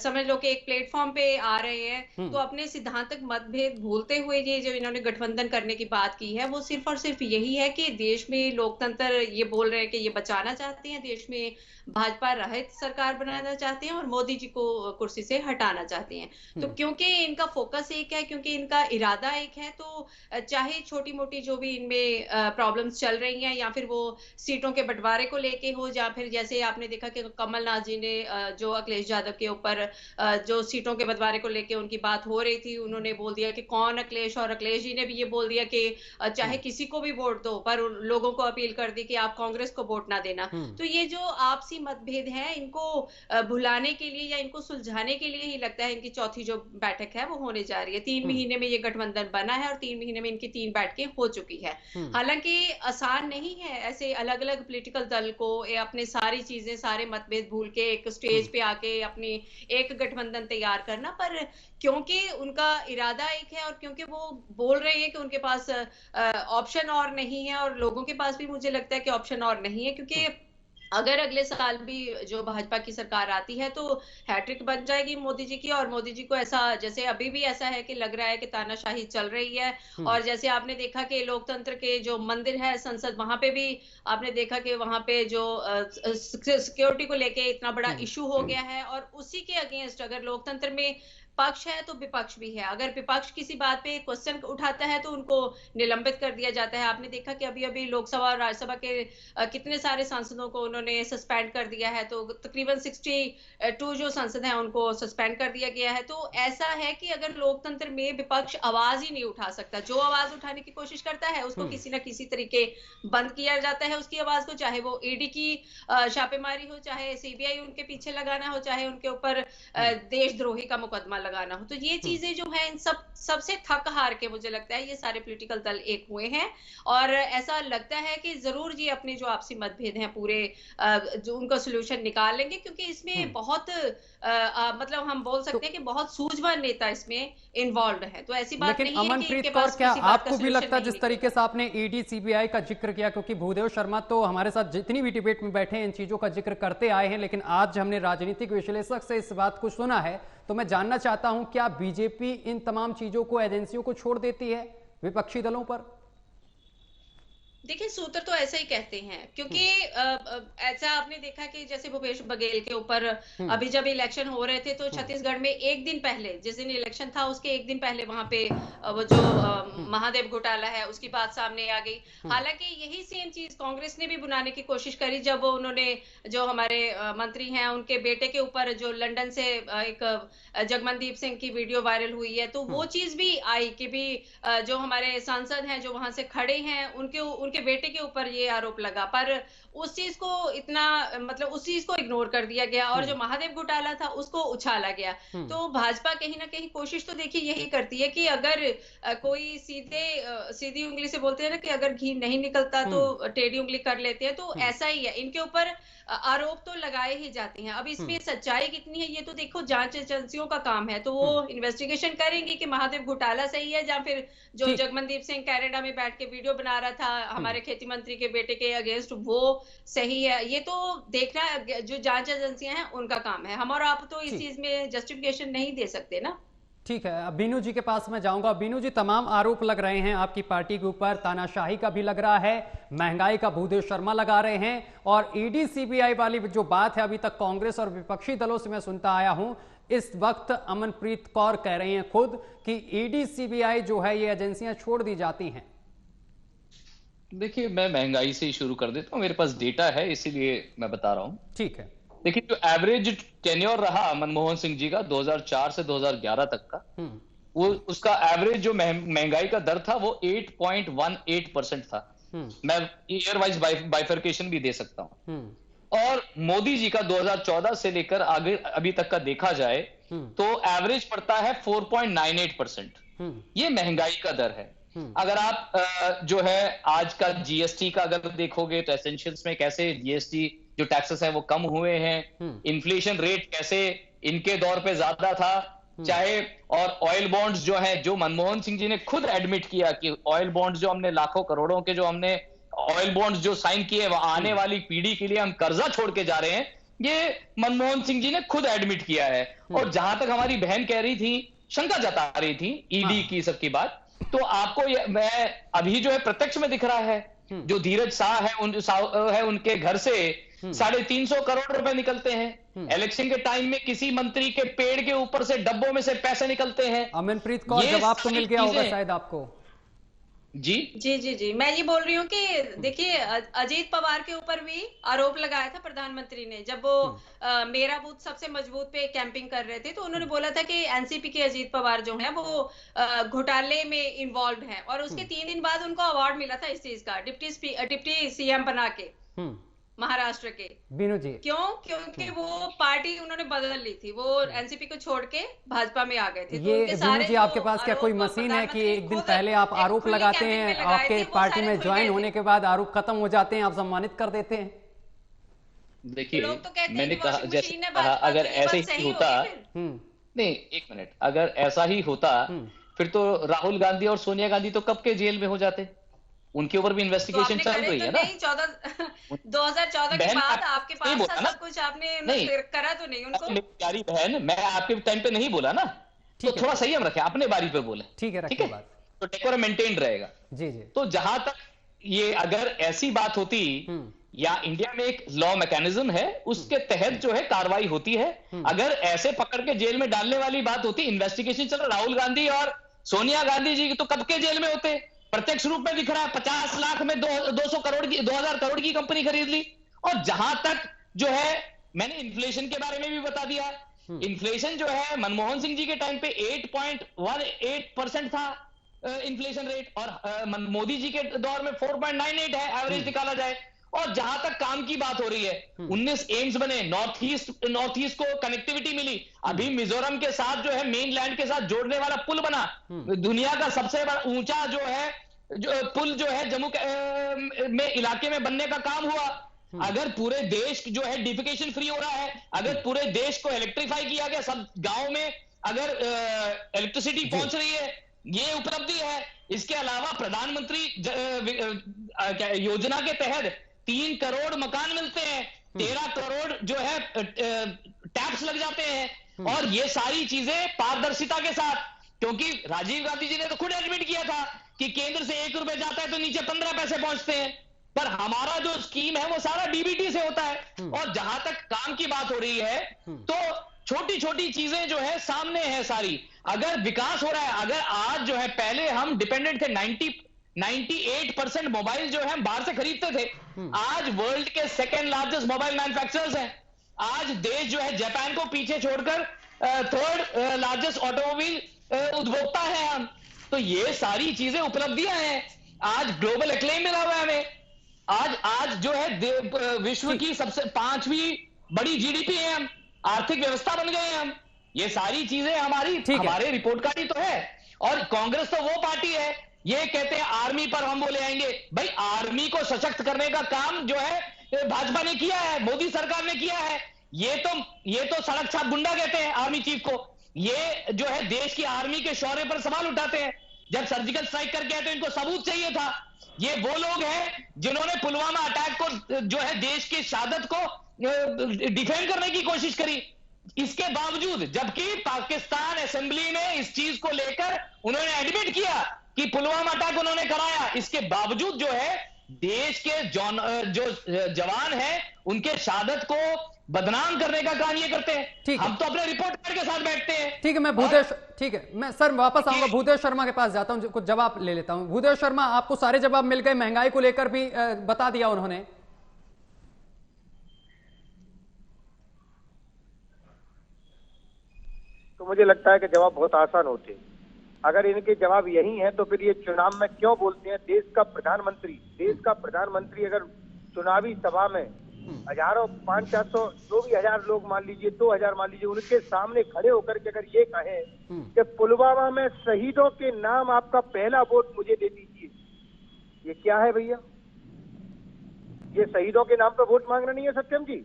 समझ लो कि एक प्लेटफॉर्म पे आ रहे हैं, तो अपने सिद्धांतिक मतभेद भूलते हुए ये जो इन्होंने गठबंधन करने की बात की है, वो सिर्फ और सिर्फ यही है कि देश में लोकतंत्र, ये बोल रहे हैं कि ये बचाना चाहते हैं, देश में भाजपा रहित सरकार बनाना चाहते हैं और मोदी जी को कुर्सी से हटाना चाहते हैं। तो क्योंकि इनका फोकस एक है, क्योंकि इनका इरादा एक है, तो चाहे छोटी मोटी जो भी इनमें प्रॉब्लम्स चल रही हैं, या फिर वो सीटों के बंटवारे को लेके हो, या फिर जैसे आपने देखा कि कमलनाथ जी ने जो अखिलेश यादव के ऊपर जो सीटों के बंटवारे को लेके उनकी बात हो रही थी, उन्होंने बोल दिया कि कौन अखिलेश, और अखिलेश जी ने भी ये बोल दिया कि चाहे किसी को भी वोट दो, पर लोगों को अपील कर दी कि आप कांग्रेस को वोट ना देना। तो ये जो आपसी मतभेद है, इनको भुलाने के लिए या इनको सुलझाने के लिए ही लगता है इनकी चौथी जो बैठक है वो होने जा रही है। 3 महीने में ये गठबंधन बना है और 3 महीने में इनकी 3 बैठकें हो चुकी है। हालांकि आसान नहीं है ऐसे अलग अलग पॉलिटिकल दल को अपने सारी चीजें, सारे मतभेद भूल के एक स्टेज पे आके अपनी एक गठबंधन तैयार करना, पर क्योंकि उनका इरादा एक है और क्योंकि वो बोल रहे हैं कि उनके पास ऑप्शन और नहीं है, और लोगों के पास भी मुझे लगता है कि ऑप्शन और नहीं है, क्योंकि अगर अगले साल भी जो भाजपा की सरकार आती है तो हैट्रिक बन जाएगी मोदी जी की, और मोदी जी को ऐसा, जैसे अभी भी ऐसा है कि लग रहा है कि तानाशाही चल रही है। और जैसे आपने देखा कि लोकतंत्र के जो मंदिर है संसद, वहां पे भी आपने देखा कि वहां पे जो सिक्योरिटी को लेके इतना बड़ा इशू हो गया है, और उसी के अगेंस्ट अगर लोकतंत्र में पक्ष है तो विपक्ष भी है। अगर विपक्ष किसी बात पे क्वेश्चन उठाता है तो उनको निलंबित कर दिया जाता है। आपने देखा कि अभी अभी लोकसभा और राज्यसभा के कितने सारे सांसदों को उन्होंने सस्पेंड कर दिया है, तो तकरीबन 62 जो सांसद हैं उनको सस्पेंड कर दिया गया है। तो ऐसा है कि अगर लोकतंत्र में विपक्ष आवाज ही नहीं उठा सकता, जो आवाज उठाने की कोशिश करता है उसको किसी ना किसी तरीके बंद किया जाता है उसकी आवाज को, चाहे वो ईडी की छापेमारी हो, चाहे सीबीआई उनके पीछे लगाना हो, चाहे उनके ऊपर देशद्रोही का मुकदमा लगाना हो। तो ये चीजें जो है इन सबसे थक हार के मुझे लगता है ये सारे पॉलिटिकल दल एक हुए हैं और ऐसा लगता है कि जरूर जी अपने जो आपसी मतभेद हैं पूरे जो उनका सोल्यूशन निकाल लेंगे, क्योंकि इसमें बहुत मतलब हम बोल सकते हैं कि बहुत सूझबूझ नेता इसमें इन्वॉल्व है। तो ऐसी बात नहीं है कि अमनप्रीत कौर, क्या आपको भी लगता है जिस तरीके से आपने ईडी सीबीआई का जिक्र किया, क्योंकि भूदेव शर्मा तो हमारे साथ जितनी भी डिबेट में बैठे हैं इन चीजों का जिक्र करते आए हैं, लेकिन आज हमने राजनीतिक विश्लेषक से इस बात को सुना है, तो मैं जानना चाहता हूं क्या बीजेपी इन तमाम चीजों को, एजेंसियों को छोड़ देती है विपक्षी दलों पर? देखिए सूत्र तो ऐसा ही कहते हैं, क्योंकि ऐसा आपने देखा कि जैसे भूपेश बघेल के ऊपर अभी जब इलेक्शन हो रहे थे तो छत्तीसगढ़ में एक दिन पहले, जिस दिन इलेक्शन था उसके एक दिन पहले वहां पे वो जो महादेव घोटाला है उसकी बात सामने आ गई। हालांकि यही सेम चीज कांग्रेस ने भी बुलाने की कोशिश करी जब उन्होंने जो हमारे मंत्री हैं उनके बेटे के ऊपर जो लंदन से एक जगमनदीप सिंह की वीडियो वायरल हुई है, तो वो चीज भी आई कि भी जो हमारे सांसद हैं जो वहां से खड़े हैं उनके बेटे के ऊपर ये आरोप लगा, पर उस चीज को इतना मतलब उस चीज को इग्नोर कर दिया गया और जो महादेव घोटाला था उसको उछाला गया। तो भाजपा कहीं ना कहीं कोशिश तो देखिए यही करती है कि अगर कोई सीधी उंगली से बोलते हैं ना कि अगर घी नहीं निकलता तो टेढ़ी उंगली कर लेते हैं, तो ऐसा ही है, इनके ऊपर आरोप तो लगाए ही जाते हैं। अब इसमें सच्चाई कितनी है ये तो देखो जांच एजेंसियों का काम है, तो वो इन्वेस्टिगेशन करेंगी कि महादेव घोटाला सही है या फिर जो जगमनदीप सिंह कनाडा में बैठ के वीडियो बना रहा था हमारे खेती मंत्री के बेटे के अगेंस्ट वो सही है। ये तो देखना जो जांच एजेंसियां हैं उनका काम है, हम और आप तो इस चीज में जस्टिफिकेशन नहीं दे सकते ना। ठीक है, अब बीनू जी के पास मैं जाऊंगा। बीनू जी, तमाम आरोप लग रहे हैं आपकी पार्टी के ऊपर, तानाशाही का भी लग रहा है, महंगाई का भूदेव शर्मा लगा रहे हैं, और ईडी सीबीआई वाली जो बात है अभी तक कांग्रेस और विपक्षी दलों से मैं सुनता आया हूं। इस वक्त अमनप्रीत कौर कह रही हैं खुद कि ईडी सीबीआई जो है ये एजेंसियां छोड़ दी जाती हैं। देखिए, मैं महंगाई से ही शुरू कर देता हूं, मेरे पास डेटा है इसीलिए मैं बता रहा हूं। ठीक है, देखिए जो एवरेज टेन्योर रहा मनमोहन सिंह जी का 2004 से 2011 तक का, वो उसका एवरेज जो महंगाई का दर था वो 8.18% था। मैं ईयर वाइज बाइफर्केशन भी दे सकता हूं। और मोदी जी का 2014 से लेकर आगे अभी तक का देखा जाए तो एवरेज पड़ता है 4.98%। ये महंगाई का दर है। अगर आप जो है आज का जीएसटी का अगर देखोगे तो एसेंशियल्स में कैसे जीएसटी जो टैक्सेस हैं वो कम हुए हैं, इन्फ्लेशन रेट कैसे इनके दौर पे ज्यादा था, चाहे और ऑयल बॉन्ड्स जो हैं, जो मनमोहन सिंह जी ने खुद एडमिट किया कि ऑयल बॉन्ड्स जो हमने लाखों करोड़ों के जो हमने ऑयल बॉन्ड्स जो साइन किए वो आने वाली पीढ़ी के लिए हम कर्जा छोड़ के जा रहे हैं, ये मनमोहन सिंह जी ने खुद एडमिट किया है। और जहां तक हमारी बहन कह रही थी, शंका जता रही थी ईडी की सबकी बात, तो आपको मैं अभी जो है प्रत्यक्ष में दिख रहा है, जो धीरज शाह है उनके घर से 350 करोड़ रुपए निकलते हैं। इलेक्शन के टाइम में किसी मंत्री के पेड़ के ऊपर से डब्बों में से पैसे निकलते हैं। अमनप्रीत कौर, जवाब तो मिल गया होगा शायद आपको। जी जी जी जी, मैं ये बोल रही हूँ कि देखिए अजीत पवार के ऊपर भी आरोप लगाया था प्रधानमंत्री ने, जब वो मेरा बूथ सबसे मजबूत पे कैंपिंग कर रहे थे, तो उन्होंने बोला था कि एनसीपी के अजीत पवार जो हैं वो घोटाले में इन्वॉल्व हैं, और उसके 3 दिन बाद उनको अवार्ड मिला था इस चीज का, डिप्टी सीएम बना के महाराष्ट्र के। बीनू जी, क्यों? क्योंकि वो पार्टी उन्होंने बदल ली थी, वो एनसीपी को छोड़ के भाजपा में आ गए थे। ये बीनू जी, आपके पास क्या कोई मशीन है कि एक दिन पहले आप आरोप लगाते हैं, आपके पार्टी में ज्वाइन होने के बाद आरोप खत्म हो जाते हैं, आप सम्मानित कर देते हैं? देखिए, मैंने कहा जैसे कहा अगर ऐसे ही होता, नहीं एक मिनट, अगर ऐसा ही होता फिर तो राहुल गांधी और सोनिया गांधी तो कब के जेल में हो जाते, उनके ऊपर भी इन्वेस्टिगेशन चल रही है ना। 2014 के बाद आपके पास था सब कुछ, आपने करा तो नहीं उनको। प्यारी बहन, मैं आपके टाइम पे नहीं बोला ना, तो थोड़ा संयम रखें, अपने बारी पे बोले। ठीक है, रखिए बात, तो डेकोरम मेंटेन रहेगा। जी जी। तो जहां तक ये अगर ऐसी बात होती या इंडिया में एक लॉ मैकेनिज्म है, उसके तहत जो है कार्रवाई होती है। अगर ऐसे पकड़ के जेल में डालने वाली बात होती, इन्वेस्टिगेशन चल रहा, राहुल गांधी और सोनिया गांधी जी तो कब के जेल में होते, प्रत्यक्ष रूप में दिख रहा है। 50 लाख में 200 करोड़ की 2000 करोड़ की कंपनी खरीद ली। और जहां तक जो है, मैंने इन्फ्लेशन के बारे में भी बता दिया। इन्फ्लेशन जो है मनमोहन सिंह जी के टाइम पे 8.18% था इन्फ्लेशन रेट, और मोदी जी के दौर में 4.98 है एवरेज निकाला जाए। और जहां तक काम की बात हो रही है, 19 एम्स बने, नॉर्थ ईस्ट को कनेक्टिविटी मिली। अभी मिजोरम के साथ जो है मेन लैंड के साथ जोड़ने वाला पुल बना, दुनिया का सबसे बड़ा ऊंचा जो है पुल जो है जम्मू में इलाके में बनने का काम हुआ। अगर पूरे देश जो है डिफिकेशन फ्री हो रहा है, अगर पूरे देश को इलेक्ट्रीफाई किया गया, सब गांव में अगर इलेक्ट्रिसिटी पहुंच रही है, ये उपलब्धि है। इसके अलावा प्रधानमंत्री योजना के तहत 3 करोड़ मकान मिलते हैं, 13 करोड़ जो है टैक्स लग जाते हैं, और ये सारी चीजें पारदर्शिता के साथ। क्योंकि राजीव गांधी जी ने तो खुद एडमिट किया था कि केंद्र से 1 रुपए जाता है तो नीचे 15 पैसे पहुंचते हैं, पर हमारा जो स्कीम है वो सारा डीबीटी से होता है। और जहां तक काम की बात हो रही है, तो छोटी छोटी चीजें जो है सामने है सारी। अगर विकास हो रहा है, अगर आज जो है, पहले हम डिपेंडेंट थे 98% मोबाइल जो है हम बाहर से खरीदते थे, आज वर्ल्ड के 2nd लार्जेस्ट मोबाइल मैन्युफैक्चरर्स हैं। आज देश जो है जापान को पीछे छोड़कर 3rd लार्जेस्ट ऑटोमोबाइल उपभोक्ता है हम। तो ये सारी चीजें उपलब्धियां हैं। आज ग्लोबल एक्लेम मिला हुआ है हमें। आज जो है विश्व की सबसे 5वीं बड़ी जीडीपी है हम, आर्थिक व्यवस्था बन गए हैं हम। ये सारी चीजें हमारे रिपोर्ट कार्ड ही तो है। और कांग्रेस तो वो पार्टी है, ये कहते हैं आर्मी पर हम वो ले आएंगे। भाई, आर्मी को सशक्त करने का काम जो है भाजपा ने किया है, मोदी सरकार ने किया है। ये तो सड़क छाप गुंडा कहते हैं आर्मी चीफ को। ये जो है देश की आर्मी के शौर्य पर सवाल उठाते हैं। जब सर्जिकल स्ट्राइक करके आए तो इनको सबूत चाहिए था। ये वो लोग हैं जिन्होंने पुलवामा अटैक को जो है देश की शहादत को डिफेंड करने की कोशिश करी। इसके बावजूद, जबकि पाकिस्तान असेंबली में इस चीज को लेकर उन्होंने एडमिट किया कि पुलवामा अटैक उन्होंने कराया, इसके बावजूद जो है देश के जो जवान हैं उनके शहादत को बदनाम करने का काम ये करते हैं। हम तो अपने रिपोर्ट कार्ड के साथ बैठते हैं। ठीक है, मैं सर वापस आऊंगा, भूदेव शर्मा के पास जाता हूं, कुछ जवाब ले लेता हूं। भूदेव शर्मा, आपको सारे जवाब मिल गए, महंगाई को लेकर भी बता दिया उन्होंने। तो मुझे लगता है कि जवाब बहुत आसान होते। अगर इनके जवाब यही हैं तो फिर ये चुनाव में क्यों बोलते हैं? देश का प्रधानमंत्री अगर चुनावी सभा में हजारों 500-400 जो भी हजार लोग मान लीजिए, 2000 मान लीजिए, उनके सामने खड़े होकर के अगर ये कहें कि पुलवामा में शहीदों के नाम आपका पहला वोट मुझे दे दीजिए, ये क्या है भैया? ये शहीदों के नाम पे वोट मांगना नहीं है सत्यम जी।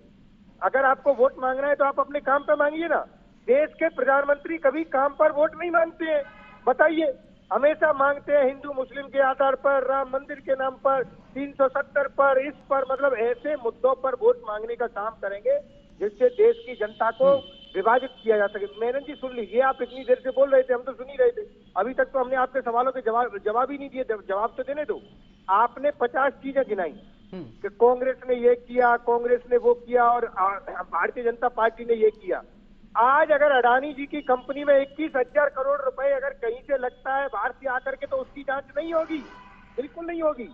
अगर आपको वोट मांगना है तो आप अपने काम पे मांगिए ना। देश के प्रधानमंत्री कभी काम पर वोट नहीं मांगते हैं, बताइए। हमेशा मांगते हैं हिंदू मुस्लिम के आधार पर, राम मंदिर के नाम पर, 370 पर, इस पर, मतलब ऐसे मुद्दों पर वोट मांगने का काम करेंगे जिससे देश की जनता को विभाजित किया जा सके। मेनन जी सुन लीजिए, आप इतनी देर से बोल रहे थे, हम तो सुन ही रहे थे। अभी तक तो हमने आपके सवालों के जवाब ही नहीं दिए। जवाब तो देने दो। आपने 50 चीजें गिनाई कि कांग्रेस ने ये किया, कांग्रेस ने वो किया और भारतीय जनता पार्टी ने ये किया। आज अगर अडानी जी की कंपनी में 21,000 करोड़ रुपए अगर कहीं से लगता है बाहर से आकर के, तो उसकी जांच नहीं होगी, बिल्कुल नहीं होगी।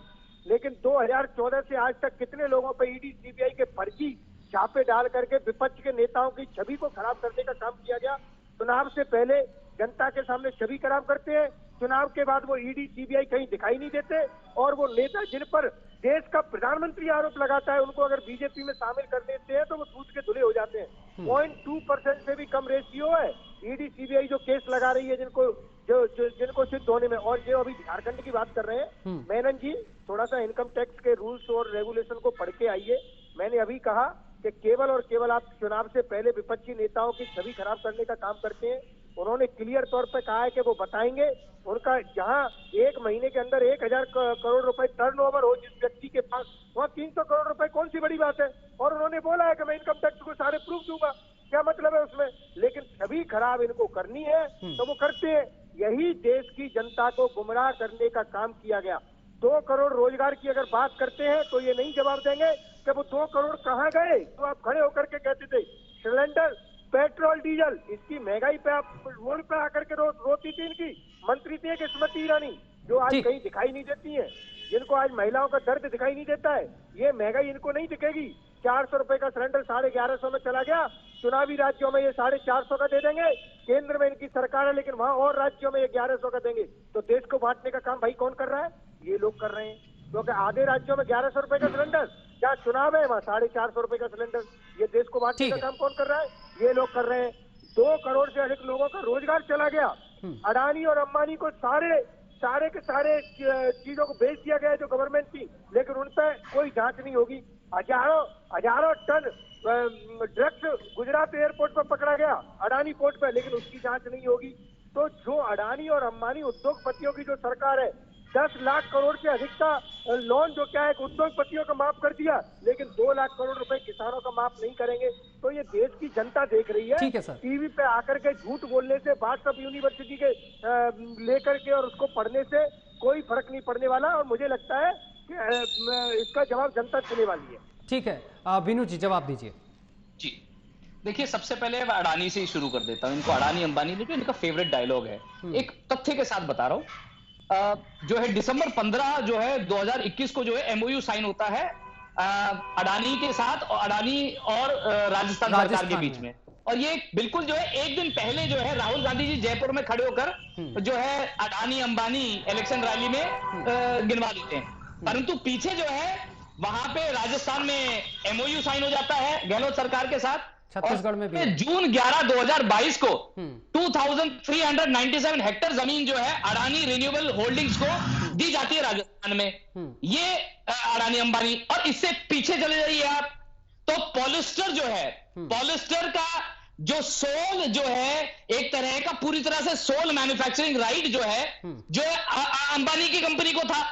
लेकिन 2014 से आज तक कितने लोगों पर ईडी सीबीआई के फर्जी छापे डाल करके विपक्ष के नेताओं की छवि को खराब करने का काम किया गया। चुनाव से पहले जनता के सामने छवि खराब करते हैं, चुनाव के बाद वो ईडी सीबीआई कहीं दिखाई नहीं देते। और वो नेता जिन पर देश का प्रधानमंत्री आरोप लगाता है, उनको अगर बीजेपी में शामिल कर देते हैं तो वो दूध के धुले हो जाते हैं। 0.2% से भी कम रेशियो है ईडी सीबीआई जो केस लगा रही है जिनको सिद्ध होने में। और जो अभी झारखंड की बात कर रहे हैं मेनन जी, थोड़ा सा इनकम टैक्स के रूल्स और रेगुलेशन को पढ़ के आइए। मैंने अभी कहा कि केवल और केवल आप चुनाव से पहले विपक्षी नेताओं की छवि खराब करने का काम करते हैं। उन्होंने क्लियर तौर पे कहा है कि वो बताएंगे उनका जहां 1 महीने के अंदर 1000 करोड़ रुपए टर्नओवर हो जिस व्यक्ति के पास, वहां 300 करोड़ रुपए कौन सी बड़ी बात है। और उन्होंने बोला है कि मैं इनकम टैक्स को सारे प्रूफ दूंगा। क्या मतलब है उसमें? लेकिन छवि खराब इनको करनी है तो वो करते हैं। यही देश की जनता को गुमराह करने का काम किया गया। 2 करोड़ रोजगार की अगर बात करते हैं तो ये नहीं जवाब देंगे कि वो 2 करोड़ कहाँ गए। तो आप खड़े होकर के कहते थे सिलेंडर, पेट्रोल, डीजल, इसकी महंगाई पे आप रोड पे आकर के रोती थी इनकी मंत्री थी कि स्मृति ईरानी, जो आज कहीं दिखाई नहीं देती है, जिनको आज महिलाओं का दर्द दिखाई नहीं देता है। ये महंगाई इनको नहीं दिखेगी। 400 रुपए का सिलेंडर 1150 में चला गया, चुनावी राज्यों में ये 450 का दे देंगे। केंद्र में इनकी सरकार है लेकिन वहां और राज्यों में ये 1100 का देंगे। तो देश को बांटने का काम भाई कौन कर रहा है? ये लोग कर रहे हैं, क्योंकि आधे राज्यों में 1100 रुपए का सिलेंडर, जहाँ चुनाव है वहाँ 450 रुपए का सिलेंडर। ये देश को बांटने का काम कौन कर रहा है? ये लोग कर रहे हैं। 2 करोड़ से अधिक लोगों का रोजगार चला गया। अडानी और अंबानी को सारे के सारे चीजों को बेच दिया गया जो गवर्नमेंट थी, लेकिन उन पर कोई जांच नहीं होगी। हजारों टन ड्रग्स गुजरात एयरपोर्ट पर पकड़ा गया, अडानी पोर्ट पर, लेकिन उसकी जांच नहीं होगी। तो जो अडानी और अंबानी उद्योगपतियों की जो सरकार है, 10 लाख करोड़ से अधिक का लोन जो क्या है उद्योगपतियों का माफ कर दिया, लेकिन 2 लाख करोड़ रुपए किसानों का माफ नहीं करेंगे। तो ये देश की जनता देख रही है। ठीक है सर। टीवी पे आकर के झूठ बोलने से, व्हाट्सएप यूनिवर्सिटी के लेकर के और उसको पढ़ने से कोई फर्क नहीं पड़ने वाला। और मुझे लगता है कि इसका जवाब जनता देने वाली है। ठीक है, बीनू जी जवाब दीजिए। जी देखिए, सबसे पहले मैं अडानी से ही शुरू कर देता हूं। इनको अडानी अंबानी ने, इनका फेवरेट डायलॉग है, एक तथ्य के साथ बता रहा हूं। जो है दिसंबर 15 जो है 2021 को जो है एमओयू साइन होता है अडानी के साथ, और अडानी और राजस्थान सरकार के बीच में। और ये बिल्कुल जो है एक दिन पहले जो है राहुल गांधी जी जयपुर में खड़े होकर जो है अडानी अंबानी इलेक्शन रैली में गिनवा देते हैं। परंतु पीछे जो है वहां पे राजस्थान में एमओयू साइन हो जाता है गहलोत सरकार के साथ। छत्तीसगढ़ में भी जून 11 2022 को 2397 हेक्टेयर जमीन जो है अडानी रिन्यूएबल होल्डिंग्स को दी जाती है राजस्थान में। ये अडानी अंबानी। और इससे पीछे चले जाइए आप तो पॉलिस्टर जो है, पॉलिस्टर का जो सोल जो है, एक तरह का पूरी तरह से सोल मैन्युफैक्चरिंग राइट जो है अंबानी की कंपनी को था।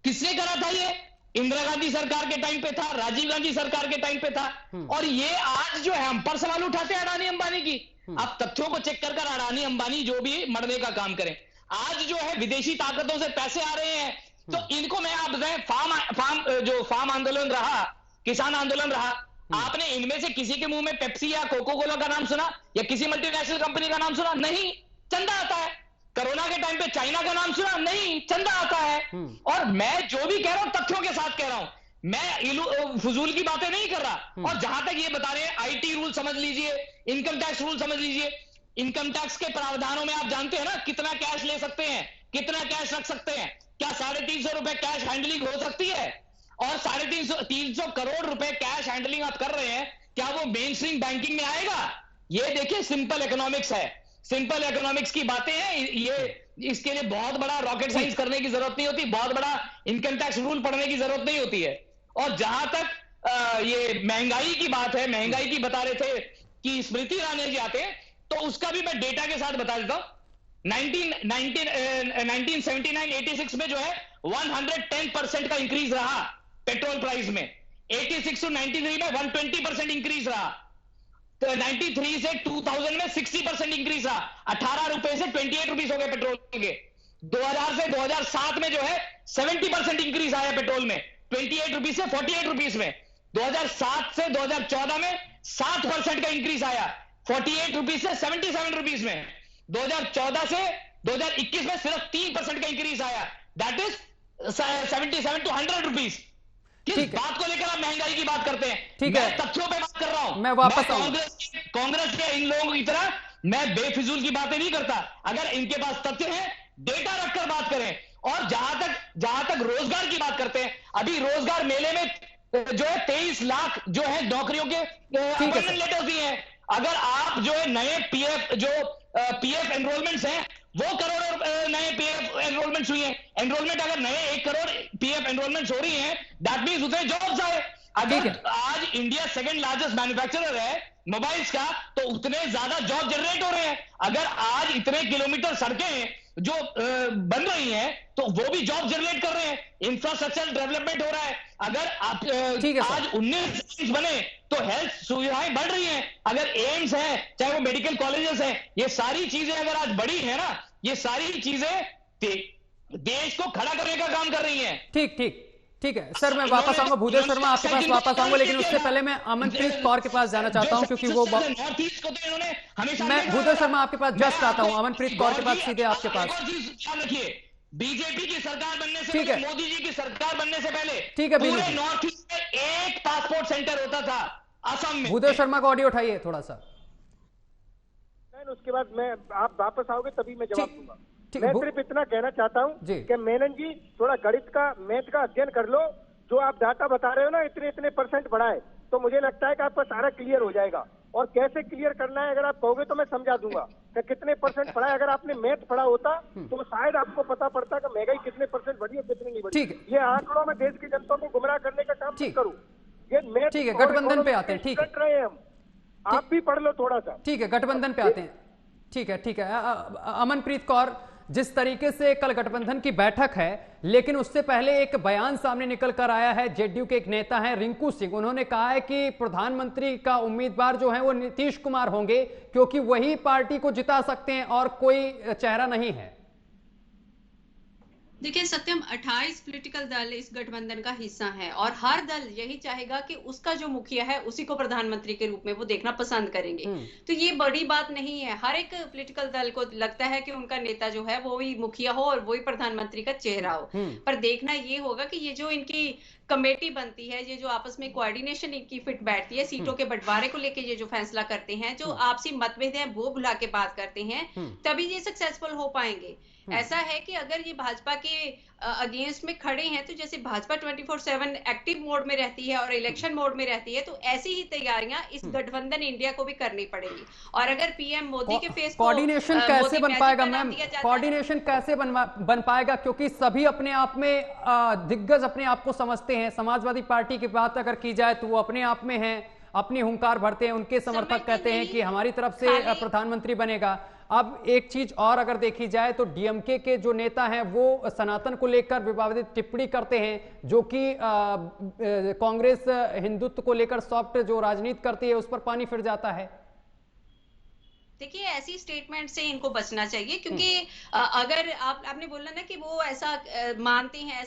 किसने करा था? ये इंदिरा गांधी सरकार के टाइम पे था, राजीव गांधी सरकार के टाइम पे था। और ये आज जो है हम पर सवाल उठाते हैं अडानी अंबानी की। आप तथ्यों को चेक कर अडानी अंबानी जो भी मरने का काम करें, आज जो है विदेशी ताकतों से पैसे आ रहे हैं। तो इनको मैं आप बताएं, फार्म आंदोलन रहा, किसान आंदोलन रहा, आपने इनमें से किसी के मुंह में पेप्सी या कोको कोला का नाम सुना या किसी मल्टीनेशनल कंपनी का नाम सुना? नहीं, चंदा आता है। कोरोना के टाइम पे चाइना का नाम सुना? नहीं, चंदा आता है। और मैं जो भी कह रहा हूं तथ्यों के साथ कह रहा हूं, मैं फजूल की बातें नहीं कर रहा। और जहां तक ये बता रहे हैं आईटी रूल समझ लीजिए, इनकम टैक्स रूल समझ लीजिए। इनकम टैक्स के प्रावधानों में आप जानते हैं ना कितना कैश ले सकते हैं, कितना कैश रख सकते हैं। क्या 350 रुपए कैश हैंडलिंग हो सकती है? और 350 करोड़ रुपए कैश हैंडलिंग आप कर रहे हैं, क्या वो मेन स्ट्रीम बैंकिंग में आएगा? ये देखिए सिंपल इकोनॉमिक्स है, सिंपल इकोनॉमिक्स की बातें हैं ये। इसके लिए बहुत बड़ा रॉकेट साइंस करने की जरूरत नहीं होती, बहुत बड़ा इनकम टैक्स रूल पढ़ने की जरूरत नहीं होती है। और जहां तक ये महंगाई की बात है, महंगाई की बता रहे थे कि स्मृति ईरानी जी आते हैं, तो उसका भी मैं डेटा के साथ बता देता हूं। 1979-86 में जो है 110% का इंक्रीज रहा पेट्रोल प्राइस में। 86 to 93 में 120% इंक्रीज रहा। तो 93 से 2000 में 60% इंक्रीज रहा। 18 रुपए से 28 रुपीस हो गए पेट्रोल के। 2000 से 2007 में जो है 70% इंक्रीज आया पेट्रोल में, 28 रुपीस से 48 रुपीस में। 2007 से 2014 में 7% का इंक्रीज आया, 48 रुपीस से 77 रुपीस में। 2014 से 2021 में सिर्फ 3% का इंक्रीज आया, दैट इज 77 to 100 रुपीस। किस बात को लेकर आप महंगाई की बात करते हैं? ठीक है, तथ्यों पे बात कर रहा हूं। मैं वापस कांग्रेस के इन लोगों की तरह मैं बेफिजूल की बातें नहीं करता। अगर इनके पास तथ्य है, डेटा रखकर बात करें। और जहां तक रोजगार की बात करते हैं, अभी रोजगार मेले में जो है 23 लाख जो है नौकरियों के अपॉइंटमेंट लेटर्स दिए हैं। अगर आप जो है नए पीएफ एनरोलमेंट्स हैं, वो करोड़ों नए पीएफ एनरोलमेंट्स हुई हैं। एनरोलमेंट अगर नए 1 करोड़ पीएफ एनरोलमेंट्स हो रही हैं, दैट मींस उतने जॉब्स आए। अगर आज इंडिया सेकंड लार्जेस्ट मैन्युफैक्चरर है मोबाइल्स का, तो उतने ज्यादा जॉब जनरेट हो रहे हैं। अगर आज इतने किलोमीटर सड़कें जो बन रही हैं, तो वो भी जॉब जनरेट कर रहे हैं। इंफ्रास्ट्रक्चर डेवलपमेंट हो रहा है। अगर आप आज 19 बने तो हेल्थ सुविधाएं बढ़ रही हैं। अगर एम्स है, चाहे वो मेडिकल कॉलेजेस हैं, ये सारी चीजें अगर आज बढ़ी है ना, ये सारी चीजें देश को खड़ा करने का काम कर रही हैं। ठीक ठीक ठीक है सर, मैं वापस आऊंगा, भूदेव शर्मा आपके पास वापस आऊंगा, लेकिन उससे पहले मैं अमनप्रीत कौर के पास जाना चाहता हूं, क्योंकि वो नॉर्थ ईस्ट को तो इन्होंने हमेशा, मैं भूदेव शर्मा आपके पास जस्ट आता हूं, अमनप्रीत कौर के पास सीधे आपके पास। ध्यान रखिए, बीजेपी की सरकार बनने से ठीक पहले, है, मोदी जी की सरकार बनने से पहले ठीक है, पूरे नॉर्थ ईस्ट में एक पासपोर्ट सेंटर होता था असम में। भूदेव शर्मा का ऑडियो उठाइए थोड़ा सा। उसके बाद मैं, आप वापस आओगे तभी मैं जवाब दूंगा। मैं सिर्फ इतना कहना चाहता हूं कि मेनन जी थोड़ा गणित का, मैथ का अध्ययन कर लो। जो आप डाटा बता रहे हो ना, इतने इतने % बढ़ाए, तो मुझे लगता है कि आपका सारा क्लियर हो जाएगा। और कैसे क्लियर करना है अगर आप कहोगे तो मैं समझा दूंगा कि कितने % बढ़ा है। अगर आपने मैथ पढ़ा होता तो शायद आपको पता पड़ता कि महंगाई कितने % बढ़ी और कितनी नहीं बढ़ी। ये आंकड़ों में देश की जनता को गुमराह करने का काम नहीं करूँ। ये मैथ, ठीक है, गठबंधन पे आते हैं। ठीक है, आप भी पढ़ लो थोड़ा सा। ठीक है, गठबंधन पे आते हैं। ठीक है, ठीक है, अमनप्रीत कौर, जिस तरीके से कल गठबंधन की बैठक है, लेकिन उससे पहले एक बयान सामने निकल कर आया है। जेडीयू के एक नेता हैं रिंकू सिंह, उन्होंने कहा है कि प्रधानमंत्री का उम्मीदवार जो है वो नीतीश कुमार होंगे, क्योंकि वही पार्टी को जिता सकते हैं और कोई चेहरा नहीं है। देखिए सत्यम, 28 पॉलिटिकल दल इस गठबंधन का हिस्सा है और हर दल यही चाहेगा कि उसका जो मुखिया है उसी को प्रधानमंत्री के रूप में वो देखना पसंद करेंगे। तो ये बड़ी बात नहीं है। हर एक पॉलिटिकल दल को लगता है कि उनका नेता जो है वो भी मुखिया हो और वही प्रधानमंत्री का चेहरा हो। पर देखना ये होगा कि ये जो इनकी कमेटी बनती है, ये जो आपस में कोऑर्डिनेशन इनकी फिट बैठती है, सीटों के बंटवारे को लेके ये जो फैसला करते हैं, जो आपसी मतभेद है वो भुला के बात करते हैं, तभी ये सक्सेसफुल हो पाएंगे। ऐसा है कि अगर ये भाजपा के अगेंस्ट में खड़े हैं, तो जैसे भाजपा 24/7 एक्टिव मोड में रहती है और इलेक्शन मोड में रहती है, तो ऐसी ही तैयारियां इस गठबंधन इंडिया को भी करनी पड़ेगी। और अगर पीएम मोदी के फेस कोऑर्डिनेशन कैसे बन पाएगा मैम? कोऑर्डिनेशन कैसे बन पाएगा, क्योंकि सभी अपने आप में दिग्गज अपने आप को समझते हैं। समाजवादी पार्टी की बात अगर की जाए तो वो अपने आप में है, अपनी हुंकार भरते हैं, उनके समर्थक कहते हैं कि हमारी तरफ से प्रधानमंत्री बनेगा। अब एक चीज और अगर देखी जाए तो डीएमके के जो नेता हैं वो सनातन को लेकर विवादित टिप्पणी करते हैं, जो कि कांग्रेस हिंदुत्व को लेकर सॉफ्ट जो राजनीति करती है उस पर पानी फिर जाता है। देखिए ऐसी स्टेटमेंट से इनको बचना चाहिए, क्योंकि अगर आपने बोला ना कि वो ऐसा मानते हैं,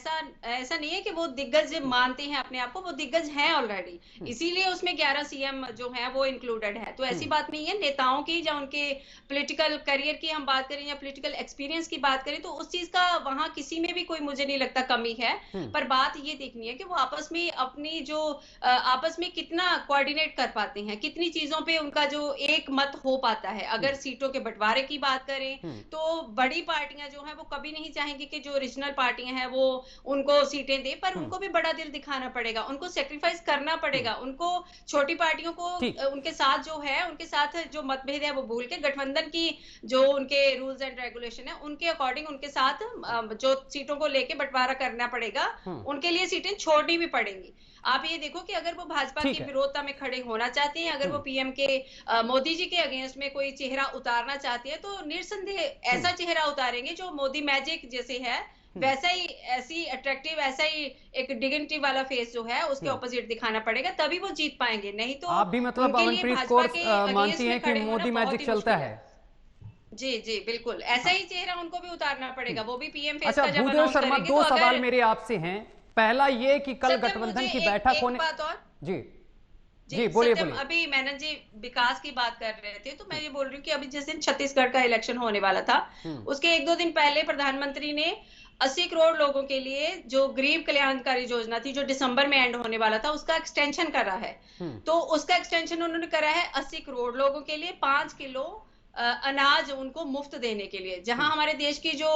ऐसा नहीं है कि वो दिग्गज मानते हैं अपने आप को, वो दिग्गज हैं ऑलरेडी, इसीलिए उसमें 11 सीएम जो है वो इंक्लूडेड है। तो ऐसी बात नहीं है। नेताओं की या उनके पॉलिटिकल करियर की हम बात करें या पॉलिटिकल एक्सपीरियंस की बात करें, तो उस चीज का वहां किसी में भी कोई मुझे नहीं लगता कमी है। पर बात ये देखनी है कि वो आपस में अपनी जो आपस में कितना कोऑर्डिनेट कर पाते हैं, कितनी चीजों पे उनका जो एक मत हो पाता है। अगर सीटों के बंटवारे की बात करें तो बड़ी पार्टियां जो हैं वो कभी नहीं चाहेंगी कि जो रीजनल पार्टियां हैं वो उनको सीटें दे, पर उनको भी बड़ा दिल दिखाना पड़ेगा, उनको सेक्रीफाइस करना पड़ेगा, उनको छोटी पार्टियों को उनके साथ जो है, उनके साथ जो मतभेद है वो भूल के गठबंधन की जो उनके रूल्स एंड रेगुलेशन है उनके अकॉर्डिंग उनके साथ जो सीटों को लेके बंटवारा करना पड़ेगा, उनके लिए सीटें छोड़नी भी पड़ेंगी। आप ये देखो कि अगर वो भाजपा की विरोधता में खड़े होना चाहते हैं, अगर वो पीएम के मोदी जी के अगेंस्ट में कोई चेहरा उतारना चाहते हैं, तो निरसंदेह ऐसा चेहरा उतारेंगे जो मोदी मैजिक जैसे है, वैसा ही ऐसी अट्रैक्टिव, ऐसा ही एक डिग्निटी वाला फेस जो है उसके ऑपोजिट दिखाना पड़ेगा, तभी वो जीत पाएंगे। नहीं तो आप भी मतलब अमनप्रीत कौर मानती हैं कि मोदी मैजिक चलता है? जी जी बिल्कुल, ऐसा ही चेहरा उनको भी उतारना पड़ेगा, वो भी पीएम फेस का जब अनाउंस करेंगे। अच्छा, दो सवाल मेरे आपसे हैं। पहला ये कि कल गठबंधन की बैठक होने, जी बोलिए। अभी मेनन जी विकास की बात कर रहे थे, तो मैं ये बोल रही हूँ कि अभी जिस दिन छत्तीसगढ़ का इलेक्शन होने वाला था, उसके 1-2 दिन पहले प्रधानमंत्री ने 80 करोड़ लोगों के लिए जो गरीब कल्याणकारी योजना थी, जो दिसंबर में एंड होने वाला था, उसका एक्सटेंशन करा है। तो उसका एक्सटेंशन उन्होंने करा है 80 करोड़ लोगों के लिए 5 किलो अनाज उनको मुफ्त देने के लिए। जहां हमारे देश की जो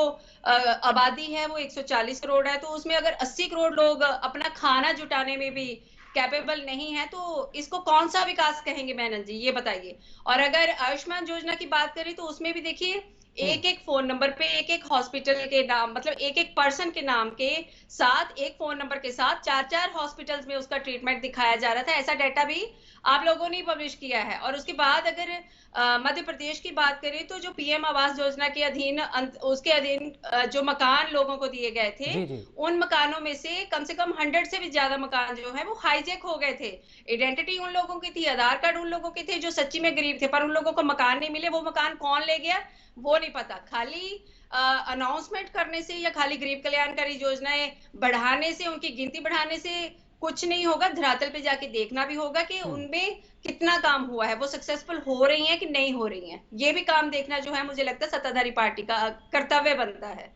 आबादी है वो 140 करोड़ है, तो उसमें अगर 80 करोड़ लोग अपना खाना जुटाने में भी कैपेबल नहीं है, तो इसको कौन सा विकास कहेंगे मेनन जी, ये बताइए। और अगर आयुष्मान योजना की बात करें तो उसमें भी देखिए एक फोन नंबर पे एक हॉस्पिटल के नाम, मतलब एक पर्सन के नाम के साथ, एक फोन नंबर के साथ 4 हॉस्पिटल्स में उसका ट्रीटमेंट दिखाया जा रहा था। ऐसा डाटा भी आप लोगों ने पब्लिश किया है। और उसके बाद अगर मध्य प्रदेश की बात करें तो जो पीएम आवास योजना के अधीन, उसके अधीन जो मकान लोगों को दिए गए थे, उन मकानों में से कम 100 से भी ज्यादा मकान जो है वो हाईजैक हो गए थे। आइडेंटिटी उन लोगों की थी, आधार कार्ड उन लोगों के थे जो सच्ची में गरीब थे, पर उन लोगों को मकान नहीं मिले। वो मकान कौन ले गया? वो नहीं पता। खाली अनाउंसमेंट करने से या खाली गरीब कल्याणकारी योजनाएं बढ़ाने से, उनकी गिनती बढ़ाने से कुछ नहीं होगा। धरातल पे जाके देखना भी होगा कि उनमें कितना काम हुआ है, वो सक्सेसफुल हो रही हैं कि नहीं हो रही हैं। ये भी काम देखना जो है मुझे लगता है सत्ताधारी पार्टी का कर्तव्य बनता है।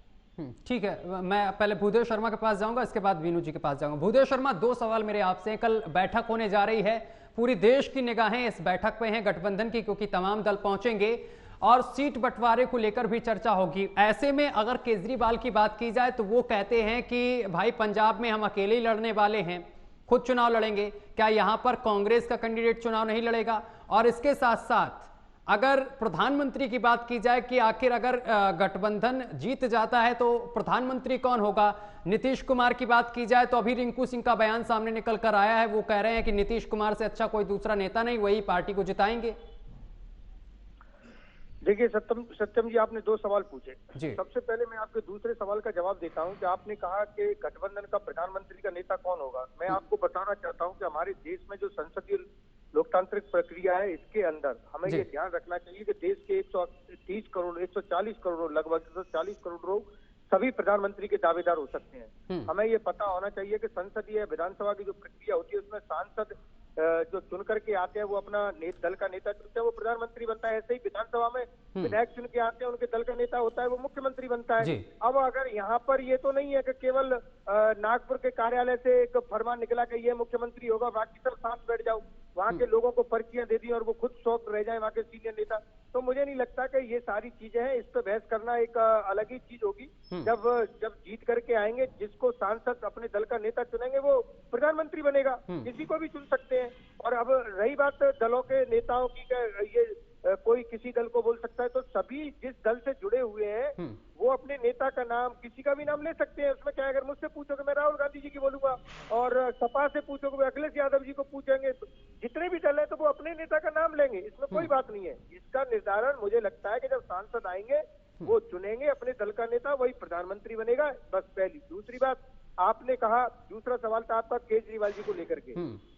ठीक है, मैं पहले भूदेव शर्मा के पास जाऊंगा, इसके बाद वीनू जी के पास जाऊंगा। भूदेव शर्मा, 2 सवाल मेरे आपसे। कल बैठक होने जा रही है, पूरी देश की निगाहें इस बैठक पे हैं गठबंधन की, क्योंकि तमाम दल पहुंचेंगे और सीट बंटवारे को लेकर भी चर्चा होगी। ऐसे में अगर केजरीवाल की बात की जाए तो वो कहते हैं कि भाई पंजाब में हम अकेले ही लड़ने वाले हैं, खुद चुनाव लड़ेंगे। क्या यहां पर कांग्रेस का कैंडिडेट चुनाव नहीं लड़ेगा? और इसके साथ साथ अगर प्रधानमंत्री की बात की जाए कि आखिर अगर गठबंधन जीत जाता है तो प्रधानमंत्री कौन होगा? नीतीश कुमार की बात की जाए तो अभी रिंकू सिंह का बयान सामने निकल कर आया है, वो कह रहे हैं कि नीतीश कुमार से अच्छा कोई दूसरा नेता नहीं, वही पार्टी को जिताएंगे। देखिए सत्यम जी, आपने 2 सवाल पूछे। जी। सबसे पहले मैं आपके दूसरे सवाल का जवाब देता हूं कि आपने कहा कि गठबंधन का प्रधानमंत्री का नेता कौन होगा। मैं आपको बताना चाहता हूं कि हमारे देश में जो संसदीय लोकतांत्रिक प्रक्रिया है, इसके अंदर हमें ये ध्यान रखना चाहिए कि देश के 130 करोड़ 140 करोड़ लगभग 140 करोड़ लोग सभी प्रधानमंत्री के दावेदार हो सकते हैं। हमें ये पता होना चाहिए कि संसदीय विधानसभा की जो प्रक्रिया होती है उसमें सांसद जो चुन करके आते हैं वो अपना दल का नेता चुनते हैं, वो प्रधानमंत्री बनता है। ऐसे ही विधानसभा में विधायक चुन के आते हैं, उनके दल का नेता होता है, वो मुख्यमंत्री बनता है। अब अगर यहाँ पर ये तो नहीं है कि केवल नागपुर के कार्यालय से एक फरमान निकला कि ये मुख्यमंत्री होगा, बाकी सब साथ बैठ जाओ, वहाँ के लोगों को पर्चियां दे दी और वो खुद शौक रह जाए वहाँ के सीनियर नेता। तो मुझे नहीं लगता कि ये सारी चीजें हैं, इस पर बहस करना एक अलग ही चीज होगी। जब जीत करके आएंगे, जिसको सांसद अपने दल का नेता चुनेंगे वो प्रधानमंत्री बनेगा, किसी को भी चुन सकते हैं। और अब रही बात दलों के नेताओं की, ये कोई किसी दल को बोल सकता है, तो सभी जिस दल से जुड़े हुए हैं वो अपने नेता का नाम, किसी का भी नाम ले सकते हैं। उसमें क्या है, अगर मुझसे पूछोगे मैं राहुल गांधी जी की बोलूंगा, और सपा से पूछोगे अखिलेश यादव जी को पूछेंगे, जितने भी दल है तो वो अपने नेता का नाम लेंगे, इसमें कोई बात नहीं है। इसका निर्धारण मुझे लगता है कि जब सांसद आएंगे वो चुनेंगे अपने दल का नेता, वही प्रधानमंत्री बनेगा। बस पहली। दूसरी बात, आपने कहा, दूसरा सवाल था आपका केजरीवाल जी को लेकर के।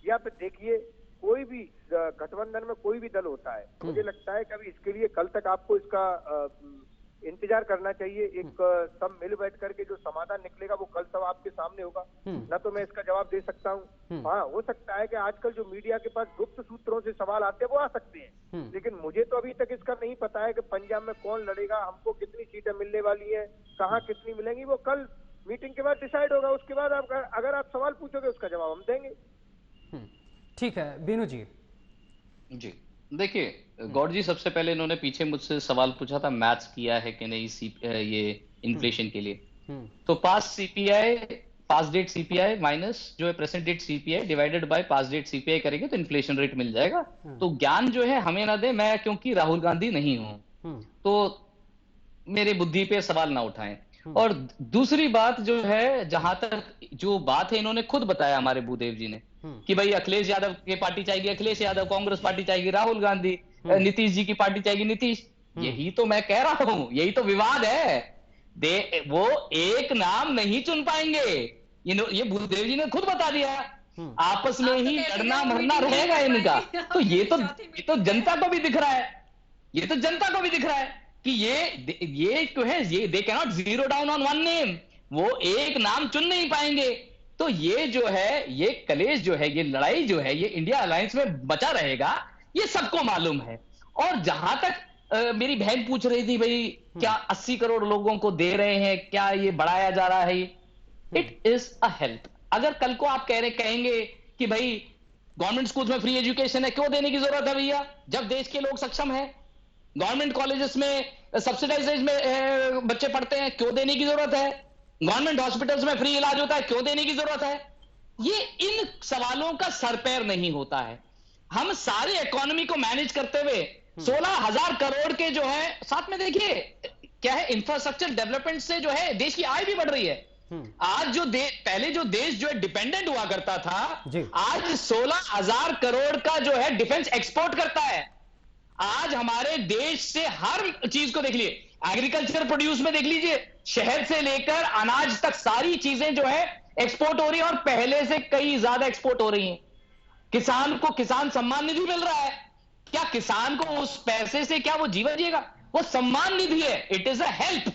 या फिर देखिए, कोई भी गठबंधन में कोई भी दल होता है, मुझे लगता है कि अभी इसके लिए कल तक आपको इसका इंतजार करना चाहिए। एक सब मिल बैठ करके जो समाधान निकलेगा वो कल सब आपके सामने होगा। न तो मैं इसका जवाब दे सकता हूँ। हाँ, हो सकता है कि आजकल जो मीडिया के पास गुप्त सूत्रों से सवाल आते हैं वो आ सकते हैं, लेकिन मुझे तो अभी तक इसका नहीं पता है कि पंजाब में कौन लड़ेगा, हमको कितनी सीटें मिलने वाली है, कहाँ कितनी मिलेंगी, वो कल मीटिंग के बाद डिसाइड होगा। उसके बाद आप अगर आप सवाल पूछोगे उसका जवाब हम देंगे। ठीक है, बीनू जी। जी देखिए गौड़ जी, सबसे पहले इन्होंने पीछे मुझसे सवाल पूछा था मैथ्स किया है कि नहीं ये इन्फ्लेशन के लिए। तो पास डेट सीपीआई माइनस जो है present date CPI divided by past date CPI करेंगे तो इन्फ्लेशन रेट मिल जाएगा। तो ज्ञान जो है हमें ना दे, मैं क्योंकि राहुल गांधी नहीं हूं तो मेरे बुद्धि पे सवाल ना उठाएं। और दूसरी बात जो है, जहां तक जो बात है, इन्होंने खुद बताया हमारे भूदेव जी ने कि भाई अखिलेश यादव की पार्टी चाहेगी अखिलेश यादव, कांग्रेस पार्टी चाहेगी राहुल गांधी, नीतीश जी की पार्टी चाहेगी नीतीश। यही तो मैं कह रहा हूं, यही तो विवाद है। वो एक नाम नहीं चुन पाएंगे, ये भूदेव जी ने खुद बता दिया। आपस में ही लड़ना मरना रहेगा इनका। तो ये तो जनता को भी दिख रहा है, ये तो जनता को भी दिख रहा है कि ये तो है, ये they can not zero down on one name, वो एक नाम चुन नहीं पाएंगे। तो ये जो है, ये कलेश जो है, ये लड़ाई जो है, ये इंडिया अलायंस में बचा रहेगा, ये सबको मालूम है। और जहां तक मेरी बहन पूछ रही थी भाई क्या 80 करोड़ लोगों को दे रहे हैं, क्या ये बढ़ाया जा रहा है, इट इज अ हेल्प। अगर कल को आप कहेंगे कि भाई गवर्नमेंट स्कूल में फ्री एजुकेशन है, क्यों देने की जरूरत है भैया, जब देश के लोग सक्षम है। गवर्नमेंट कॉलेजेस में सब्सिडाइज में बच्चे पढ़ते हैं, क्यों देने की जरूरत है। गवर्नमेंट हॉस्पिटल्स में फ्री इलाज होता है, क्यों देने की जरूरत है। ये इन सवालों का सरपैर नहीं होता है। हम सारे इकोनॉमी को मैनेज करते हुए 16,000 करोड़ के जो है, साथ में देखिए क्या है, इंफ्रास्ट्रक्चर डेवलपमेंट से जो है देश की आय भी बढ़ रही है। आज पहले जो देश जो है डिपेंडेंट हुआ करता था, आज 16,000 करोड़ का जो है डिफेंस एक्सपोर्ट करता है। आज हमारे देश से हर चीज को देख लीजिए, एग्रीकल्चर प्रोड्यूस में देख लीजिए, शहद से लेकर अनाज तक सारी चीजें जो है एक्सपोर्ट हो रही है, और पहले से कई ज्यादा एक्सपोर्ट हो रही हैं। किसान को किसान सम्मान निधि मिल रहा है, क्या किसान को उस पैसे से क्या वो जीवन जिएगा? वो सम्मान निधि है, it is a help,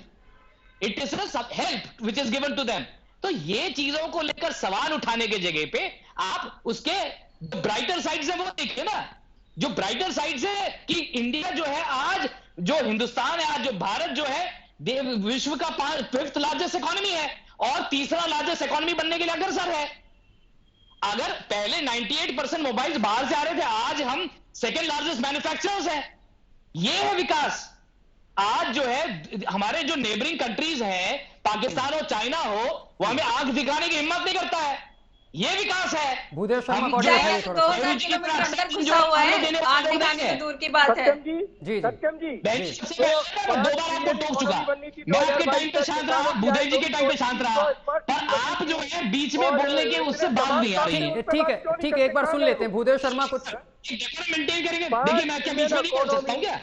it is a help which is given to them. तो ये चीजों को लेकर सवाल उठाने के जगह पे आप उसके ब्राइटर साइड से वो देखिए ना, जो ब्राइटर साइड से कि इंडिया जो है आज, जो हिंदुस्तान है आज, जो भारत जो है विश्व का 5th लार्जेस्ट इकोनॉमी है और 3रा लार्जेस्ट इकोनॉमी बनने के लिए अग्रसर है। अगर पहले 98% मोबाइल्स बाहर से आ रहे थे, आज हम 2nd लार्जेस्ट मैन्युफैक्चरर्स हैं। ये है विकास। आज जो है हमारे जो नेबरिंग कंट्रीज हैं, पाकिस्तान हो चाइना हो, वो हमें आंख दिखाने की हिम्मत नहीं करता है। ये विकास है। भूदेव शर्मा को 2000 किलोमीटर अंदर घुसा हुआ है, आग दिखाने तो दूर की बात है। सत्यम जी 2 बार आपको टोक चुका। मैं आपके टाइम पे शांत रहा, भूदेव जी के टाइम पे शांत रहा, पर आप जो है बीच में बोलने के उससे बात नहीं आ रही है। ठीक है, एक बार सुन लेते हैं भूदेव शर्मा कुछ मेंटेन करेंगे। देखिए मैं क्या बीच में नहीं बोल सकता हूँ क्या?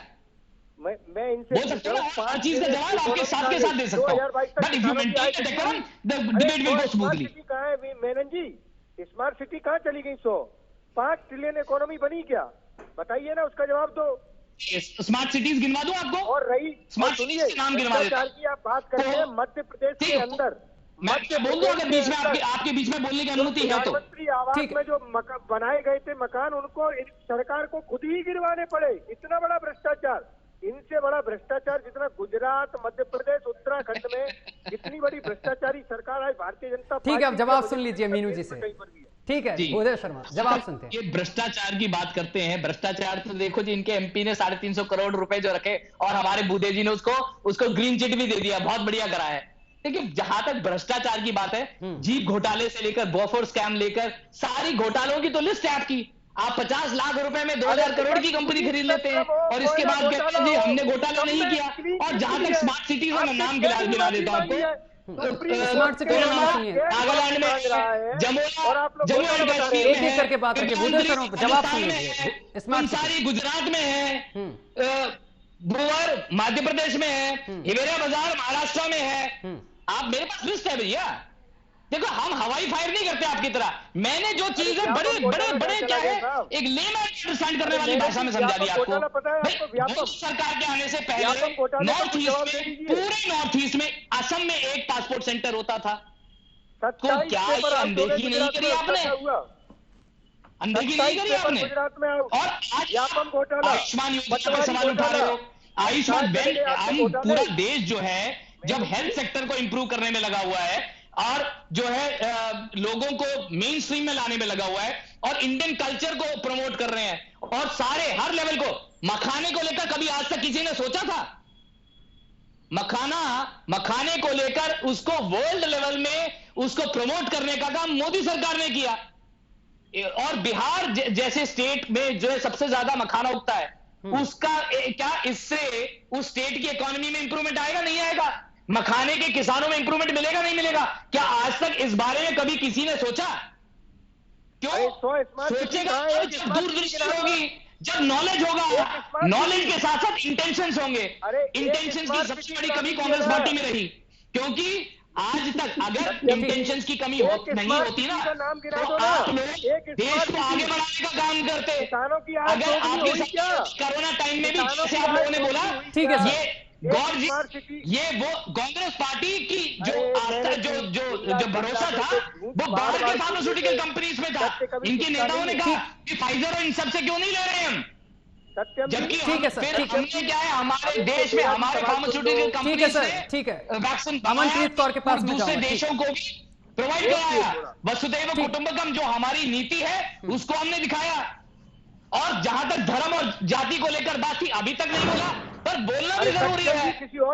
मैं इनसे बोल सकते हो ना, हर चीज का जवाब आपके साथ के साथ दे सकता हूँ, but if you maintain the decorum the debate will go smoothly. कहाँ है मेनन जी? स्मार्ट सिटी कहाँ चली गई? 5 ट्रिलियन इकोनॉमी बनी क्या? बताइए ना, उसका जवाब दो। स्मार्ट सिटीज गिनवा दूं आपको? और रही स्मार्ट सिटीज के नाम गिनवा देता हूं की आप बात करते हैं मध्य प्रदेश के अंदर। मैं बोल दूं अगर बीच में आपके बीच में बोलने की अनुमति है तो। प्रधानमंत्री आवास में जो बनाए गए थे मकान, उनको सरकार को खुद ही गिरवाने पड़े। इतना बड़ा भ्रष्टाचार, इनसे बड़ा भ्रष्टाचार जितना गुजरात, मध्य प्रदेश, उत्तराखंड में जितनी बड़ी भ्रष्टाचारी सरकार है भारतीय जनता पार्टी। ठीक है, अब जवाब सुन लीजिए मीनू जी से। ठीक है भूदेव शर्मा, जवाब सुनते हैं। ये भ्रष्टाचार की बात करते हैं, भ्रष्टाचार तो देखो जी, इनके एमपी ने 350 करोड़ रुपए जो रखे और हमारे भूदेव जी ने उसको ग्रीन चिट भी दे दिया, बहुत बढ़िया करा है। देखिए जहां तक भ्रष्टाचार की बात है, जीप घोटाले से लेकर बोफोर्स स्कैम लेकर सारी घोटालों की तो लिस्ट है आपकी। आप 50 लाख रुपए में 2000 करोड़ की कंपनी खरीद लेते हैं और इसके बाद कहते हैं जी हमने घोटाला नहीं किया। और जहां तक स्मार्ट सिटी का मैं नाम गिना देता हूं आपको, स्मार्ट सिटी का नाम सुनिए। नागालैंड में जम्मू एंड कश्मीर एक एक करके बात करके भूदेव शर्मा जवाब सुन लीजिए। सारी गुजरात में है, भुवर मध्य प्रदेश में है, हिवेरा बाजार महाराष्ट्र में है। आप मेरे पास लिस्ट है भैया। देखो हम हवाई फायर नहीं करते आपकी तरह। मैंने जो चीजें बड़े क्या है एक लेमैन अंडरस्टैंड करने वाली भाषा में समझा दी आपको। सरकार के आने से पहले नॉर्थ ईस्ट में, पूरे नॉर्थ ईस्ट में, असम में एक पासपोर्ट सेंटर होता था। तो क्या ये अनदेखी नहीं करी आपने? अनदेखी नहीं करी आपने? और आज आयुष्मान योजना पर सवाल उठा रहे हो। आयुष्मान हम पूरा देश जो है जब हेल्थ सेक्टर को इंप्रूव करने में लगा हुआ है और जो है लोगों को मेन स्ट्रीम में लाने में लगा हुआ है और इंडियन कल्चर को प्रमोट कर रहे हैं और सारे हर लेवल को, मखाने को लेकर कभी आज तक किसी ने सोचा था? मखाने को लेकर उसको वर्ल्ड लेवल में उसको प्रमोट करने का काम मोदी सरकार ने किया। और बिहार जैसे स्टेट में जो है सबसे ज्यादा मखाना उगता है, उसका क्या इससे उस स्टेट की इकोनॉमी में इंप्रूवमेंट आएगा? नहीं आएगा। मखाने के किसानों में इंप्रूवमेंट मिलेगा? नहीं मिलेगा। क्या आज तक इस बारे में कभी किसी ने सोचा? क्यों सोचेगा? जब दूरदृष्टि होगी, जब नॉलेज होगा, नॉलेज के साथ साथ इंटेंशंस होंगे। इंटेंशंस की सबसे बड़ी कमी कांग्रेस पार्टी में रही, क्योंकि आज तक अगर इंटेंशंस की कमी नहीं होती ना तो आप लोग देश को आगे बढ़ाने का काम करते। अगर आपके साथ कोरोना टाइम में भी जैसे आप लोगों ने बोला, ठीक है ये गौर जी, ये वो कांग्रेस पार्टी की जो आस्था, जो भरोसा था वो बाहर के फार्मास्यूटिकल कंपनीज में था। इनके नेताओं ने कहा कि फाइजर और इन सब से क्यों नहीं ले रहे हम, जबकि हमने क्या है हमारे देश में हमारे फार्मास्यूटिकल कंपनी से वैक्सीन अमनप्रीत कौर के पास दूसरे देशों को भी प्रोवाइड कराया। वसुधैव कुटुंबकम जो हमारी नीति है उसको हमने दिखाया। और जहां तक धर्म और जाति को लेकर बात थी, अभी तक नहीं बोला, पर बोलना भी जरूरी है।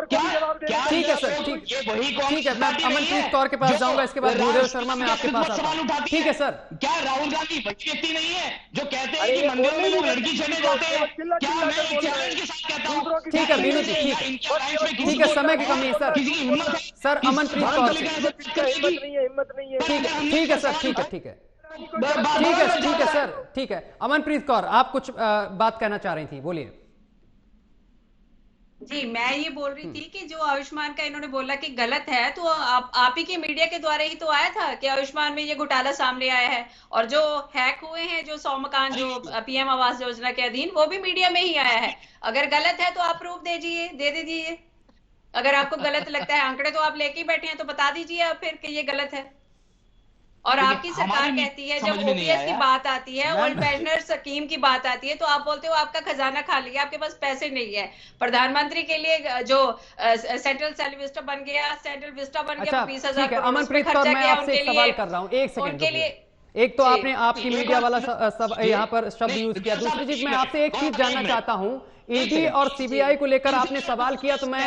क्या ठीक है सर, ठीक है, मैं अमनप्रीत कौर के पास जाऊंगा, इसके बाद भूदेव शर्मा मैं आपके पास सवाल उठाती। ठीक है सर। क्या राहुल गांधी वही व्यक्ति नहीं है जो कहते हैं कि मंदिरों में लोग लड़की छेड़ने जाते हैं? क्या मैं एक चैलेंज के साथ कहता हूँ? ठीक है मीनू जी, ठीक है, समय की कमी है सर। किसी की हिम्मत है सर अमनप्रीत कौर, ठीक है सर, ठीक है सर, ठीक है। अमनप्रीत कौर आप कुछ बात कहना चाह रही थी, बोलिए। जी, मैं ये बोल रही थी कि जो आयुष्मान का इन्होंने बोला कि गलत है, तो आप ही के मीडिया के द्वारा ही तो आया था कि आयुष्मान में ये घोटाला सामने आया है, और जो हैक हुए हैं जो 100 मकान जो पीएम आवास योजना के अधीन, वो भी मीडिया में ही आया है। अगर गलत है तो आप प्रूफ दे दीजिए। अगर आपको गलत लगता है, आंकड़े तो आप लेके ही बैठे हैं, तो बता दीजिए आप फिर कि ये गलत है। और आपकी सरकार कहती है जब ओपीएस की बात आती है, ओल्ड पेंशनर स्कीम की बात आती है, तो आप बोलते हो आपका खजाना खाली है, आपके पास पैसे नहीं है। प्रधानमंत्री के लिए जो सेंट्रल सेल विस्टा बन गया, 20,000 करोड़ अमनप्रीत कौर, मैं आपसे एक सवाल कर रहा हूँ, एक सेकंड। एक तो आपने आपकी मीडिया वाला यहाँ पर शब्द यूज किया। दूसरी चीज, मैं आपसे एक चीज जानना चाहता हूँ, ईडी और सीबीआई को लेकर आपने सवाल किया, तो मैं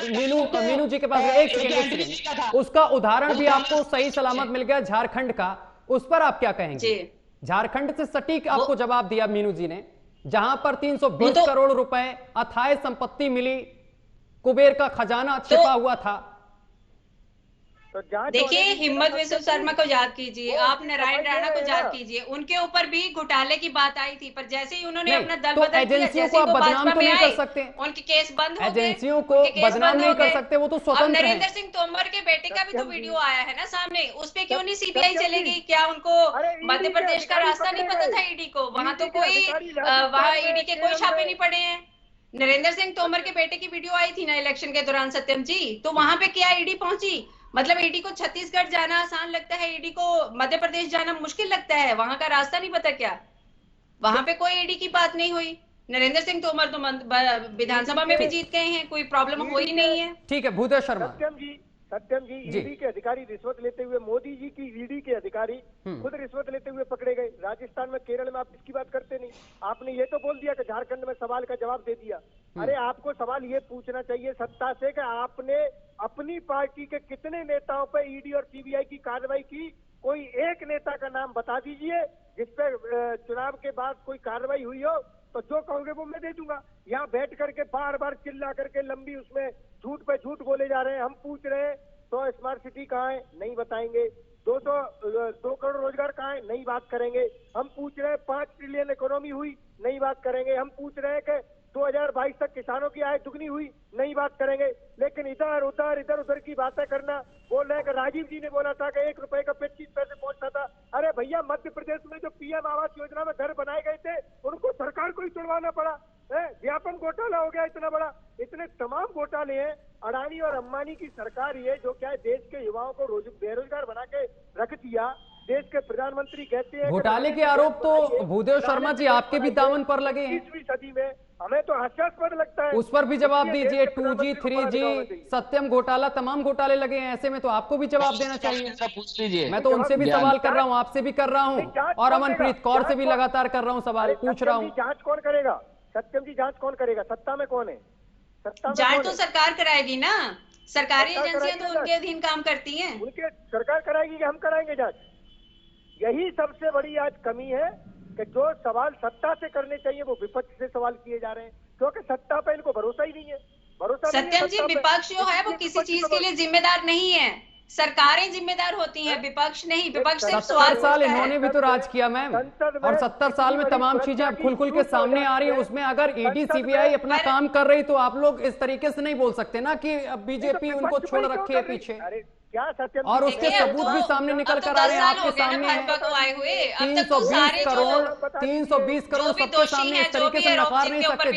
मीनू जी के पास एक सेकंड, उसका उदाहरण भी आपको सही सलामत मिल गया झारखंड का, उस पर आप क्या कहेंगे? झारखंड से सटीक आपको जवाब दिया मीनू जी ने, जहां पर 320 करोड़ रुपए अथाह संपत्ति मिली, कुबेर का खजाना छिपा हुआ था। तो देखिए, हिम्मत विश्व शर्मा को याद कीजिए, आप नारायण राणा को याद कीजिए, उनके ऊपर भी घोटाले की बात आई थी, पर जैसे ही उन्होंने अपना दल बदल दिया, जैसे वो बदनाम तो नहीं कर सकते, उनके केस बंद हो गए, एजेंसियों को बदनाम नहीं कर सकते, वो तो स्वतंत्र हैं। नरेंद्र सिंह तोमर के बेटे का भी तो वीडियो आया है ना सामने, उस पे क्यों नहीं सीबीआई चलेगी? क्या उनको मध्य प्रदेश का रास्ता नहीं पता था ईडी को? वहां तो कोई वहां ईडी के कोई छापे नहीं पड़े हैं। नरेंद्र सिंह तोमर के बेटे की वीडियो आई थी ना इलेक्शन के दौरान, सत्यम जी, तो वहां पे क्या ईडी पहुंची? मतलब ईडी को छत्तीसगढ़ जाना आसान लगता है, ईडी को मध्य प्रदेश जाना मुश्किल लगता है, वहां का रास्ता नहीं पता क्या? वहां पे कोई ईडी की बात नहीं हुई। नरेंद्र सिंह तोमर तो विधानसभा में भी जीत गए हैं, कोई प्रॉब्लम हो ही नहीं है। ठीक है, भूदेव शर्मा। सत्यम जी, ईडी के अधिकारी रिश्वत लेते हुए, मोदी जी की ईडी के अधिकारी खुद रिश्वत लेते हुए पकड़े गए। राजस्थान में, केरल में आप इसकी बात करते नहीं। आपने ये तो बोल दिया कि झारखंड में सवाल का जवाब दे दिया। अरे आपको सवाल ये पूछना चाहिए सत्ता से कि आपने अपनी पार्टी के कितने नेताओं पर ईडी और सीबीआई की कार्रवाई की? कोई एक नेता का नाम बता दीजिए जिसपे चुनाव के बाद कोई कार्रवाई हुई हो, तो जो कहोगे वो मैं दे दूंगा। यहाँ बैठ करके बार बार चिल्ला करके लंबी उसमें झूठ पे झूठ बोले जा रहे हैं। हम पूछ रहे हैं तो स्मार्ट सिटी कहाँ है, नहीं बताएंगे। 2 करोड़ रोजगार कहाँ है, नहीं बात करेंगे। हम पूछ रहे हैं 5 ट्रिलियन इकोनॉमी हुई, नहीं बात करेंगे। हम पूछ रहे हैं कि 2022 तक किसानों की आय दुगनी हुई, नहीं बात करेंगे। लेकिन इधर उधर की बातें करना, बोल रहे हैं कि राजीव जी ने बोला था कि 1 रुपए का 25 पैसे पहुंचता था। अरे भैया, मध्य प्रदेश में जो पीएम आवास योजना में घर बनाए गए थे, उनको सरकार को ही तोड़वाना पड़ा। व्यापक घोटाला हो गया इतना बड़ा। इतने तमाम घोटाले हैं। अडानी और अंबानी की सरकार ये जो क्या है, देश के युवाओं को बेरोजगार बना के रख दिया। देश के प्रधानमंत्री कहते हैं घोटाले के आरोप तो भूदेव शर्मा जी आपके भी दामन पर लगे हैं। 20वीं सदी में हमें तो हास्यास्पद लगता है। उस पर भी जवाब दीजिए। 2G 3G सत्यम घोटाला, तमाम घोटाले लगे हैं, ऐसे में तो आपको भी जवाब देना चाहिए। पूछ लीजिए। मैं तो उनसे भी सवाल कर रहा हूँ, आपसे भी कर रहा हूँ, और अमनप्रीत कौर से भी लगातार कर रहा हूँ, सवाल पूछ रहा हूँ। जांच कौन करेगा? सत्यम जी, जांच कौन करेगा? सत्ता में कौन है? जांच तो सरकार कराएगी ना, सरकारी एजेंसियां तो उनके अधीन काम करती हैं। उनके सरकार कराएगी कि हम कराएंगे जांच? यही सबसे बड़ी आज कमी है कि जो सवाल सत्ता से करने चाहिए वो विपक्ष से सवाल किए जा रहे हैं, क्योंकि सत्ता पे इनको भरोसा ही नहीं है। सत्यम जी, विपक्ष जो है वो किसी चीज के लिए जिम्मेदार नहीं है, सरकारें जिम्मेदार होती हैं, विपक्ष नहीं। विपक्ष सिर्फ 70 साल इन्होंने भी तो राज किया मैम, और 70 साल में तमाम चीजें अब खुल के सामने आ रही है। उसमें अगर ईडी सीबीआई अपना काम कर रही, तो आप लोग इस तरीके से नहीं बोल सकते ना कि बीजेपी उनको छोड़ रखे है पीछे, और उसके सबूत भी सामने निकल कर आ रहे हैं, आपके सामने है। 320 करोड़ सबके सामने इस तरीके से नकार नहीं सकते।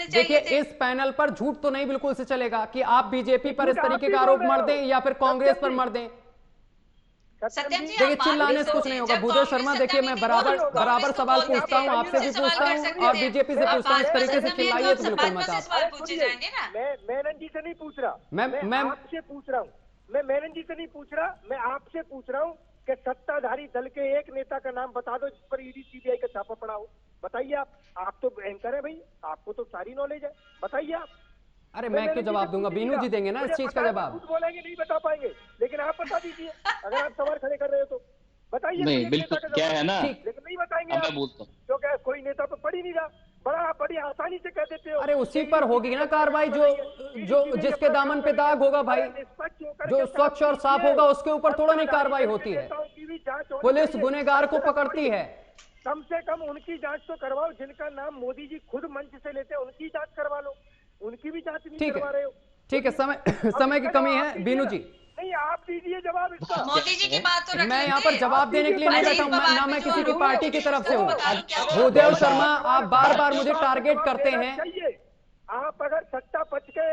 देखिए, इस पैनल पर झूठ तो नहीं बिल्कुल से चलेगा कि आप बीजेपी पर इस तरीके का आरोप मर दें या फिर कांग्रेस पर मर दें। देखिए, चिल्लाने से कुछ नहीं होगा। भूदेव शर्मा, देखिए मैं बराबर सवाल पूछता हूँ, आपसे भी पूछता हूँ और बीजेपी से पूछता हूँ। इस तरीके से चिल्लाइए तो बिल्कुल मत आप। मैं मेनन जी से नहीं पूछ रहा, मैं आपसे पूछ रहा हूँ। मैं मेनन जी से नहीं पूछ रहा, मैं आपसे पूछ रहा हूँ कि सत्ताधारी दल के एक नेता का नाम बता दो जिस पर ईडी सीबीआई का छापा पड़ा हो। बताइए आप तो एंकर है भाई, आपको तो सारी नॉलेज है, बताइए आप। अरे मैं क्यों जवाब दूंगा, बीनू जी देंगे ना इस चीज का जवाब। बोलेंगे नहीं बता पाएंगे, लेकिन आप बता दीजिए अगर आप सवाल खड़े कर रहे हो तो बताइए। नहीं, बिल्कुल क्या है ना, लेकिन नहीं बताएंगे आप, क्योंकि कोई नेता तो पढ़ ही नहीं रहा। बड़ी आसानी से कह देते हो। अरे उसी पर होगी ना कार्रवाई जो जिसके दामन पे दाग होगा भाई, जो स्वच्छ और साफ होगा उसके ऊपर थोड़ा नहीं कार्रवाई होती है। पुलिस गुनहगार को पकड़ती है, कम से कम उनकी जांच तो करवाओ, जिनका नाम मोदी जी खुद मंच से लेते हैं उनकी जांच करवा लो, उनकी भी जांच नहीं करवा रहे हो। ठीक है, समय की कमी है बीनू जी। नहीं, आप दीजिए जवाब इसका। मोदी जी की बात तो मैं यहाँ पर जवाब देने के लिए नहीं बैठा हूँ, ना मैं किसी की पार्टी की तरफ से हूँ। भूदेव शर्मा, आप बार बार मुझे टारगेट करते हैं। आप अगर सत्ता पक्ष के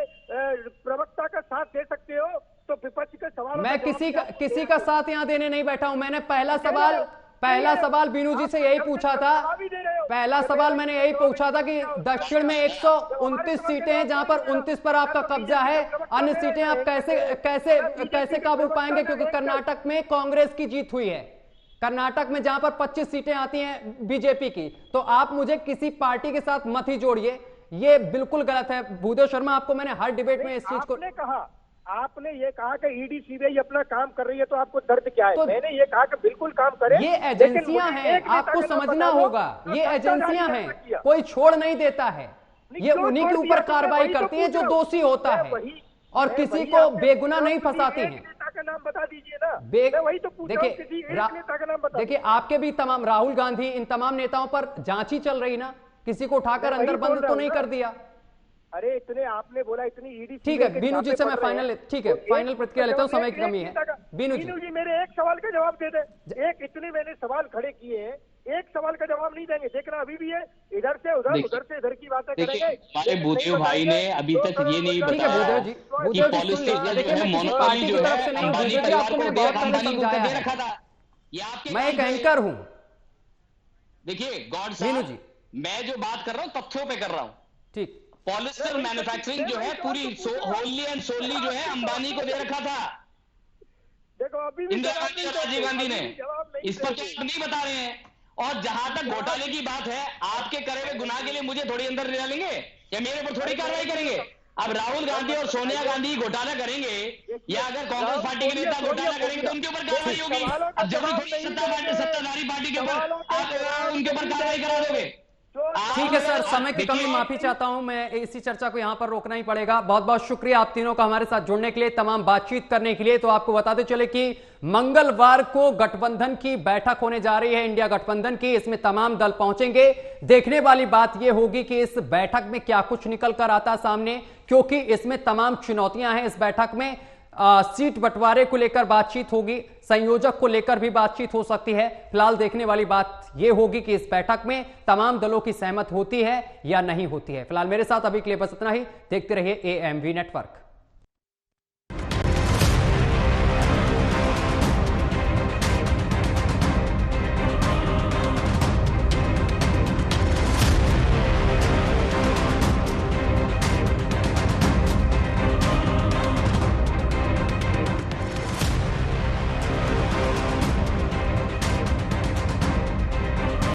प्रवक्ता का साथ दे सकते हो तो विपक्ष के सवाल। मैं किसी का साथ यहाँ देने नहीं बैठा हूँ। मैंने पहला सवाल बीनू जी से यही पूछा था। पहला सवाल मैंने यही पूछा था कि दक्षिण में 129 सीटें हैं, जहां पर 29 पर आपका कब्जा है, अन्य सीटें आप कैसे काबू पाएंगे, क्योंकि कर्नाटक में कांग्रेस की जीत हुई है। कर्नाटक में जहां पर 25 सीटें आती हैं बीजेपी की, तो आप मुझे किसी पार्टी के साथ मत ही जोड़िए, ये बिल्कुल गलत है। भूदेव शर्मा, आपको मैंने हर डिबेट में इस चीज को आपने ये कहा कि ईडी सीबीआई अपना काम कर रही है, तो आपको दर्द क्या है? तो मैंने ये कहा कि बिल्कुल काम करें। ये एजेंसियां हैं, आपको समझना होगा, ये एजेंसियां हैं, कोई छोड़ नहीं देता है, ये उन्हीं के ऊपर कार्रवाई करती है जो दोषी होता है, और किसी को बेगुनाह नहीं फंसाती हैं। नेता का नाम बता दीजिए ना। वही तो पूछ रहा हूं, किसी एक नेता का नाम बता। देखिए, आपके भी तमाम, राहुल गांधी, इन तमाम नेताओं पर जांच ही चल रही ना, किसी को उठाकर अंदर बंद तो नहीं कर दिया। अरे इतने आपने बोला, इतनी ईडी। ठीक है बीनू जी से मैं फाइनल प्रतिक्रिया लेता हूँ, समय की कमी है। बीनू जी मेरे एक सवाल का जवाब दे दे। इतने मैंने सवाल खड़े किए हैं, एक सवाल का जवाब नहीं देंगे। देखना अभी भी है, इधर से उधर, उधर से इधर की बातें करेंगे। हमारे भूदेव भाई ने अभी तक ये नहीं बताया कि पॉलिसी जो है मोनोपोली जो है अंबानी परिवार को दे रखा था। ये आपके, मैं एक एंकर हूँ। देखिए गॉड साहब, मैं जो बात कर रहा हूँ तथ्यों पे कर रहा हूँ। ठीक, पॉलिस्टर मैन्युफैक्चरिंग जो है पूरी होली एंड सोली जो है अंबानी को दे रखा था। देखो अभी इंदिरा गांधी और राजीव गांधी ने, इस पर आप नहीं बता रहे हैं। और जहां तक घोटाले की बात है, आपके करे हुए गुनाह के लिए मुझे थोड़ी अंदर ले लेंगे या मेरे पर थोड़ी कार्रवाई करेंगे? अब राहुल गांधी और सोनिया गांधी घोटाला करेंगे, या अगर कांग्रेस पार्टी के नेता घोटाला करेंगे तो उनके ऊपर कार्रवाई होगी। अब जबरदस्ती सत्ताधारी पार्टी के ऊपर आप उनके ऊपर कार्रवाई करा दोगे। ठीक है सर, समय की कमी, माफी चाहता हूं, मैं इसी चर्चा को यहां पर रोकना ही पड़ेगा। बहुत बहुत शुक्रिया आप तीनों का हमारे साथ जुड़ने के लिए, तमाम बातचीत करने के लिए। तो आपको बताते चले कि मंगलवार को गठबंधन की बैठक होने जा रही है, इंडिया गठबंधन की। इसमें तमाम दल पहुंचेंगे। देखने वाली बात यह होगी कि इस बैठक में क्या कुछ निकल कर आता सामने, क्योंकि इसमें तमाम चुनौतियां हैं। इस बैठक में सीट बंटवारे को लेकर बातचीत होगी, संयोजक को लेकर भी बातचीत हो सकती है। फिलहाल देखने वाली बात यह होगी कि इस बैठक में तमाम दलों की सहमत होती है या नहीं होती है। फिलहाल मेरे साथ अभी के लिए बस इतना ही। देखते रहिए AMV नेटवर्क।